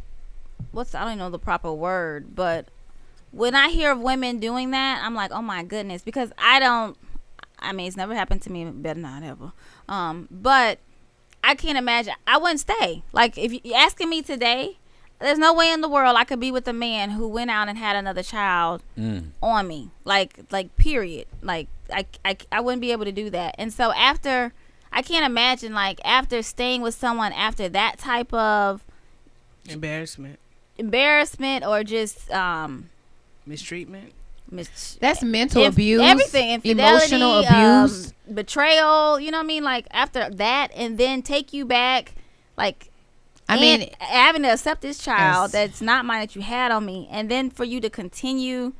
don't know the proper word, but when I hear of women doing that, I'm like, oh my goodness, because it's never happened to me, better not ever. But I can't imagine. I wouldn't stay. Like, if you're asking me today, there's no way in the world I could be with a man who went out and had another child on me. Like period. Like, I wouldn't be able to do that. And so I can't imagine, like, after staying with someone after that type of embarrassment or just mistreatment. That's mental abuse, everything, infidelity, emotional abuse, betrayal. You know what I mean? Like, after that, and then take you back, like, having to accept this child that's not mine, that you had on me, and then for you to continue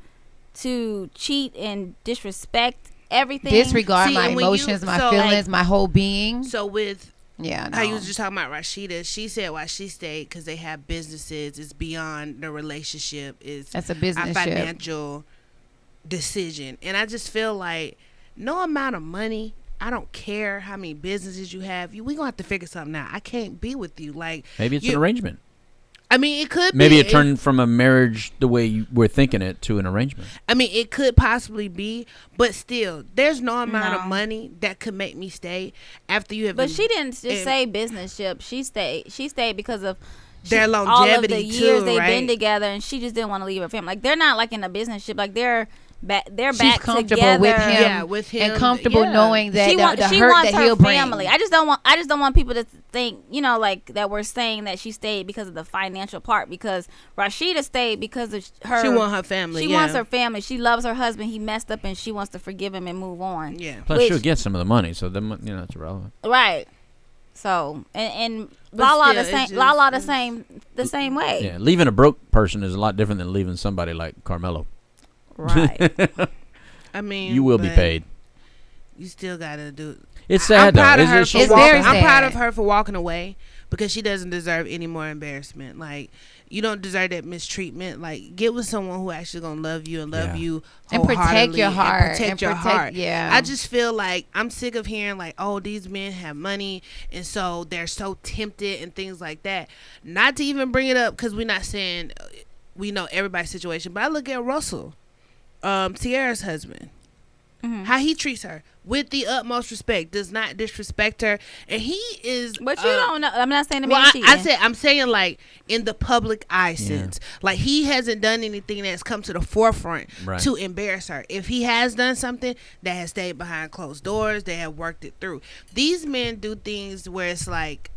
to cheat and disrespect everything, disregard my emotions, my feelings, my whole being. So with how you was just talking about Rashida, she said why she stayed because they have businesses. It's beyond the relationship. That's a business, a financial decision. And I just feel like no amount of money, I don't care how many businesses you have, we gonna have to figure something out. I can't be with you. Like, maybe it's an arrangement. I mean, it could maybe be. It turned from a marriage the way you were thinking it to an arrangement. I mean, it could possibly be, but still, there's no amount of money that could make me stay after you have. But she didn't just say businessship. She stayed because of their longevity, all of the years too, they've right? been together, and she just didn't want to leave her family. Like, they're not like in a business ship. Like, they're back comfortable together with him, and comfortable knowing that she the hurt wants that her he'll family. I just don't want people to think, like, that we're saying that she stayed because of the financial part, because Rashida stayed because of her. She wants her family. She wants her family. She loves her husband. He messed up, and she wants to forgive him and move on. Yeah. Plus, she'll get some of the money, so then it's irrelevant. Right. So and Lala the same way. Yeah, leaving a broke person is a lot different than leaving somebody like Carmelo. Right. I mean, you will be paid. You still gotta do. It's sad though. It's very sad. I'm proud of her for walking away, because she doesn't deserve any more embarrassment. Like, you don't deserve that mistreatment. Like, get with someone who actually gonna love you and love you and protect your heart. And protect your heart. Yeah. I just feel like I'm sick of hearing like, oh, these men have money and so they're so tempted and things like that. Not to even bring it up, because we're not saying we know everybody's situation, but I look at Russell. Sierra's husband. Mm-hmm. How he treats her with the utmost respect, does not disrespect her, and he is. But you don't know. I'm not saying the man Well, cheating. I'm saying like in the public eye sense, like he hasn't done anything that's come to the forefront Right. to embarrass her. If he has done something that has stayed behind closed doors, they have worked it through. These men do things where it's like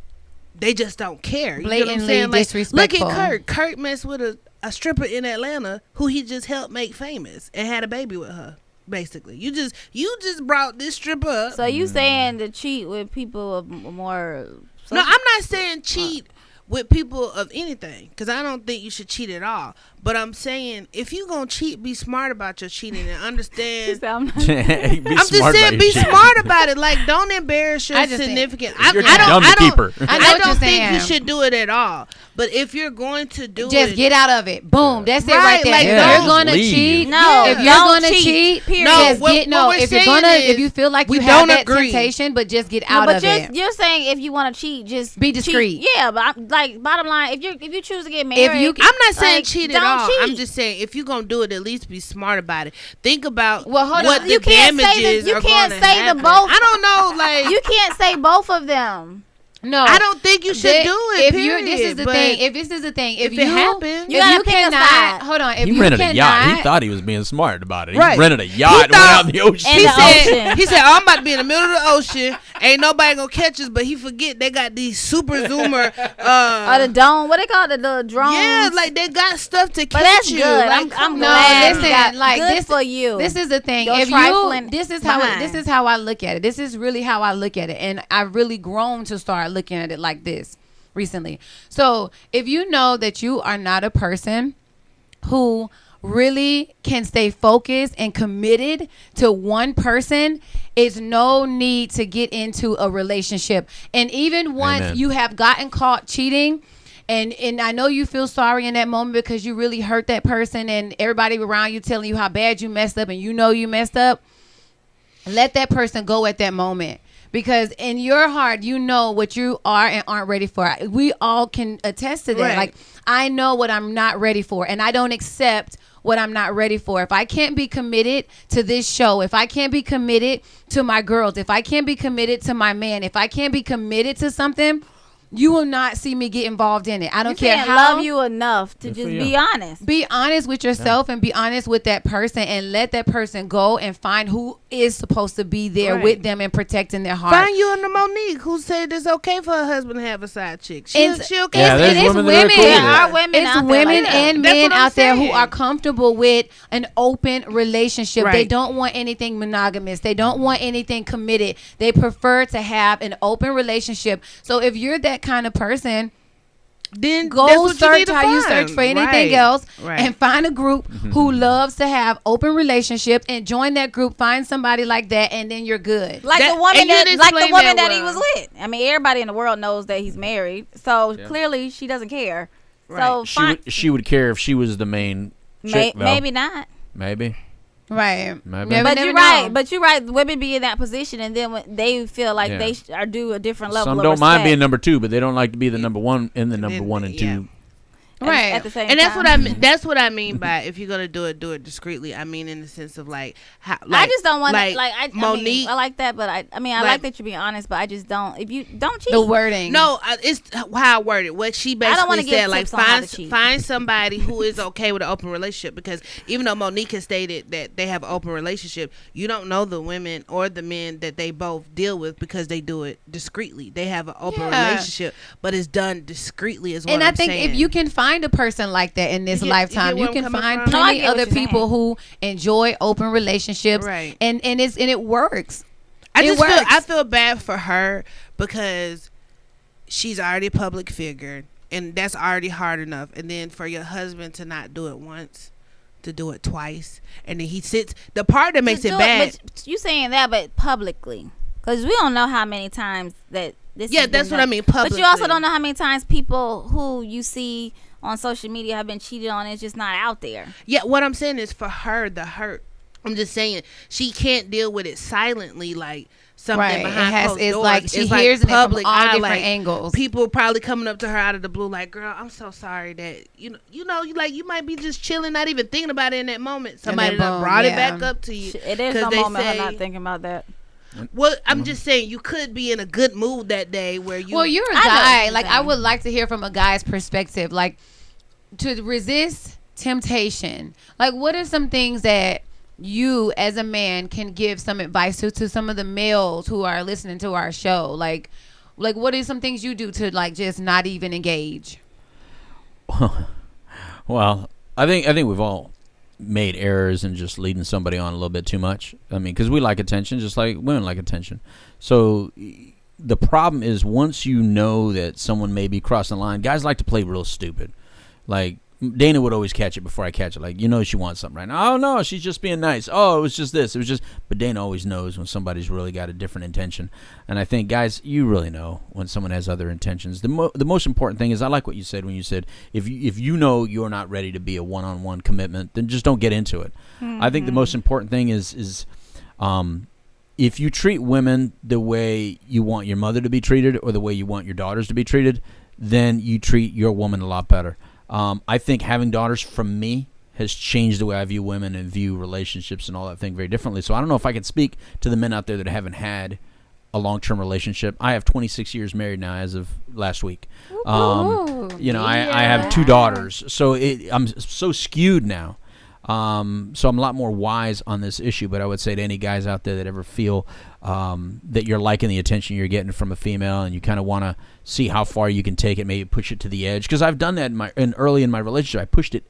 they just don't care. You know what I'm Blatantly saying? Like, disrespectful. look at Kurt. Kurt messed with a stripper in Atlanta who he just helped make famous and had a baby with her. Basically, you just brought this stripper up. So you saying to cheat with people of more? No, I'm not saying cheat with people of anything, because I don't think you should cheat at all. But I'm saying if you gonna cheat, be smart about your cheating and understand. I'm not- I'm I'm just saying, be smart about it. Like, don't embarrass your I just significant. You're dumb to keep her. I know I what don't you're think you saying. should do it at all. But if you're going to do Just it, get out of it. Boom. That's it Right, right there. like, If don't you're gonna leave. cheat, No, if you're don't gonna cheat, cheat, period. No, just what- get what we're if you're saying gonna is if you feel like we you have don't that agree. temptation, but just get No, out but of it. you're saying if you want to cheat, just Be cheat. discreet. Yeah, but I'm, like bottom line, if you choose to get married, you- I'm not saying like, cheat at don't all. cheat. I'm just saying if you're gonna do it, at least be smart about it. Think about Well, hold what on. the You can't say damages that- you are can't gonna say the happen. both- I don't know. Like, you can't say both of them. No, I don't think you should That- do it. If you're, this is the but thing. If this is the thing, if if you it happened, You if gotta you pick a cannot, side. hold on. If He you rented cannot, a yacht. He thought he was being smart about it. He Right. rented a yacht and went thought- out in the ocean. In He the said, ocean. he said, oh, I'm about to be in the middle of the ocean. Ain't nobody gonna catch us, but he forget they got these super zoomer. Or the dome, what they call it, the drones. Yeah, like they got stuff to catch but that's you. good. Like, I'm come No, glad. on. listen, you got- like, good this- for you. This is the thing. Your If you, trifling this is behind. how I look at it. This is really how I look at it, and I've really grown to start looking at it like this recently. So if you know that you are not a person who really can stay focused and committed to one person, it's no need to get into a relationship. And even once Amen. you have gotten caught cheating, and I know you feel sorry in that moment because you really hurt that person and everybody around you telling you how bad you messed up and you know you messed up, let that person go at that moment. Because in your heart, you know what you are and aren't ready for. We all can attest to that. Right. Like, I know what I'm not ready for, and I don't accept what I'm not ready for. If I can't be committed to this show, if I can't be committed to my girls, if I can't be committed to my man, if I can't be committed to something, you will not see me get involved in it. I don't you care can't how. love you enough to Good just for you. be honest. Be honest with yourself and be honest with that person, and let that person go and find who is supposed to be there Right. with them and protecting their heart. Find you and the Monique who said it's okay for her husband to have a side chick. She okay. Yeah, there's it's women that are women. cool with There that. are women It's out there women like that. and That's men what I'm out there who saying. are comfortable with an open relationship. They Right. don't want anything monogamous. They don't want anything committed. They prefer to have an open relationship. So if you're that kind of person, Then that's go what you need search to how you find. search for anything Right. else Right. and find a group who loves to have open relationships and join that group. Find somebody like that, and then you're good. Like That- the woman and you that, didn't like the explain woman that that he was well. with. I mean, everybody in the world knows that he's married, so Yeah. clearly she doesn't care. So Right. fine, She would care if she was the main chick, though. maybe not. Maybe. Right. Maybe. Yeah, But never you're know. right. But you're right. Women be in that position, and then when they feel like Yeah. they are due a different level. Some of don't mind respect being number two, but they don't like to be the number one in the number then, one and yeah. two. at- at the same And that's time. what I mean. That's what I mean by if you're gonna do it discreetly. I mean in the sense of like, how, I just don't want like, like I Monique. mean, I like that, but I mean I like- like that you're being honest, but I just don't. If you don't cheat, The wording. No, it's how I worded. What she I don't wanna basically give said, like tips on how to cheat. find somebody who is okay with an open relationship. Because even though Monique has stated that they have an open relationship, you don't know the women or the men that they both deal with because they do it discreetly. They have an open Yeah. relationship, but it's done discreetly. Is what And I'm I think saying. if you can find a person like that in this You get lifetime, where you I'm can coming find from? No, I plenty get what other you're saying. people who enjoy open relationships, Right. and it works. I It just works. feel bad for her because she's already a public figure, and that's already hard enough. And then for your husband to not do it once, to do it twice, and then he sits. The part that makes it bad. But you saying that, but publicly, because we don't know how many times that this. Yeah, has that's been what I done. mean, But you also publicly. don't know how many times people who you see on social media have been cheated on. It's just not out there. Yeah, what I'm saying is for her, the hurt I'm just saying she can't deal with it silently, like something Right. behind closed It's doors. like she It's hears it from public all eye, different like, angles. People probably coming up to her out of the blue, like, "Girl, I'm so sorry that you know, you might be just chilling, not even thinking about it in that moment. Somebody then done boom, brought it yeah. back up to you." It is 'Cause no they moment her say- not thinking about that. Well, I'm just saying you could be in a good mood that day where you. Well, you're a I know what guy. you're Like, I saying. would like to hear from a guy's perspective. Like, to resist temptation. Like, what are some things that you as a man can give some advice to some of the males who are listening to our show? Like what are some things you do to, like, just not even engage? Well, I think we've all made errors in just leading somebody on a little bit too much. I mean, because we like attention, just like women like attention. So the problem is, once you know that someone may be crossing the line, guys like to play real stupid. Like, Dana would always catch it before I catch it. Like, she wants something right now. Oh, no, she's just being nice. Oh, it was just this. It was just... But Dana always knows when somebody's really got a different intention. And I think, guys, you really know when someone has other intentions. The most important thing is, I like what you said when you said, if you know you're not ready to be a one-on-one commitment, then just don't get into it. I think the most important thing is if you treat women the way you want your mother to be treated or the way you want your daughters to be treated, then you treat your woman a lot better. I think having daughters from me has changed the way I view women and view relationships and all that thing very differently. So I don't know if I can speak to the men out there that haven't had a long-term relationship. I have 26 years married now as of last week. I have 2 daughters. So I'm so skewed now. So I'm a lot more wise on this issue, but I would say to any guys out there that ever feel that you're liking the attention you're getting from a female and you kind of want to see how far you can take it, maybe push it to the edge. Because I've done that early in my relationship. I pushed it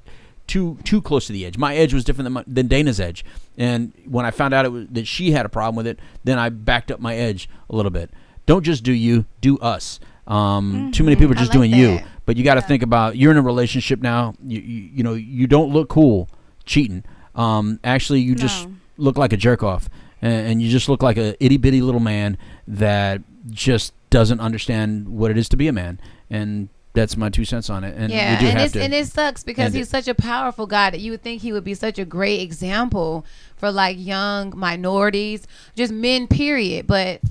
too close to the edge. My edge was different than Dana's edge. And when I found out that she had a problem with it, then I backed up my edge a little bit. Don't just do you, do us. Too many people are just doing you. But you got to think about, you're in a relationship now. You don't look cool cheating. Actually, you just look like a jerk off, and you just look like a itty bitty little man that just doesn't understand what it is to be a man. And that's my 2 cents on it. And yeah, we do have to. And it sucks because he's such a powerful guy that you would think he would be such a great example for, like, young minorities, just men, period. But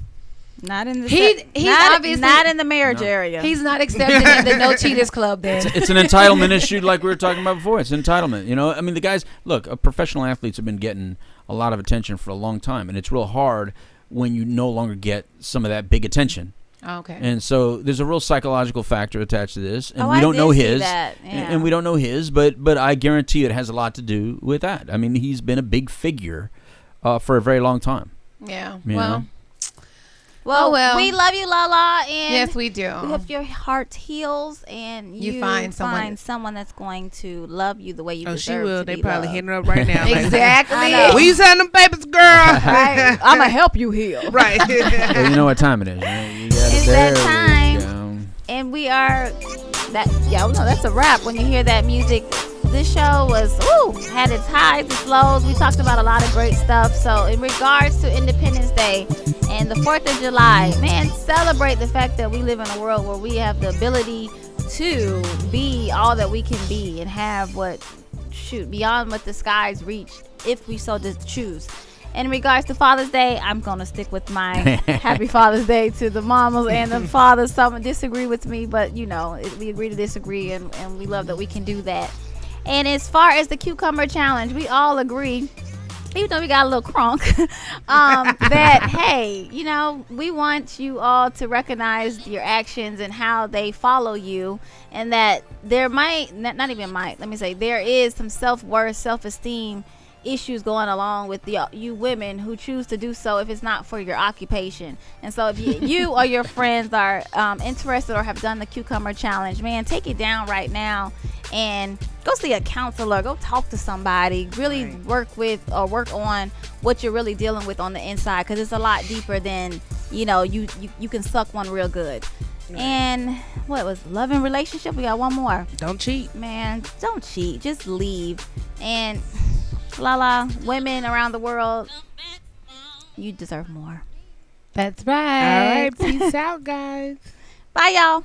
Not in the he's obviously not in the marriage area. he's not accepted in the No Cheaters Club. Then It's an entitlement issue, like we were talking about before. It's entitlement. I mean, the guys, look, professional athletes have been getting a lot of attention for a long time, and it's real hard when you no longer get some of that big attention. okay. And so there's a real psychological factor attached to this, and Oh, we I don't did know see his, that, and we don't know his, but I guarantee it has a lot to do with that. I mean, he's been a big figure for a very long time. Yeah. You know? Well, well. we love you, Lala, and Yes, we do. we hope your heart heals and You you find find someone- someone that's going to love you the way you Oh, she deserve will. to They be probably loved. hitting her up right now. Exactly. I know. We sign them papers, girl. Right. I'm gonna help you heal. Right. Well, you know what time it is, right? You got it. It's There that we time. go. And we are that's a wrap. When you hear that music, this show had its highs and lows. We talked about a lot of great stuff. So in regards to Independence Day and the 4th of July, man, celebrate the fact that we live in a world where we have the ability to be all that we can be and have beyond what the skies reach if we so choose. In regards to Father's Day, I'm going to stick with my happy Father's Day to the mamas and the fathers. Some disagree with me, but, we agree to disagree, and we love that we can do that. And as far as the cucumber challenge, we all agree, even though we got a little crunk, that, hey, we want you all to recognize your actions and how they follow you, and that there there is some self-worth, self-esteem issues going along with you women who choose to do so if it's not for your occupation. And so if you or your friends are interested or have done the cucumber challenge, man, take it down right now and go see a counselor, go talk to somebody, really work on what you're really dealing with on the inside, because it's a lot deeper than you can suck one real good. And what was love and relationship? We got one more. Don't cheat. Man, don't cheat, just leave. And Lala, women around the world, you deserve more. That's right. All right. Peace out, guys. Bye, y'all.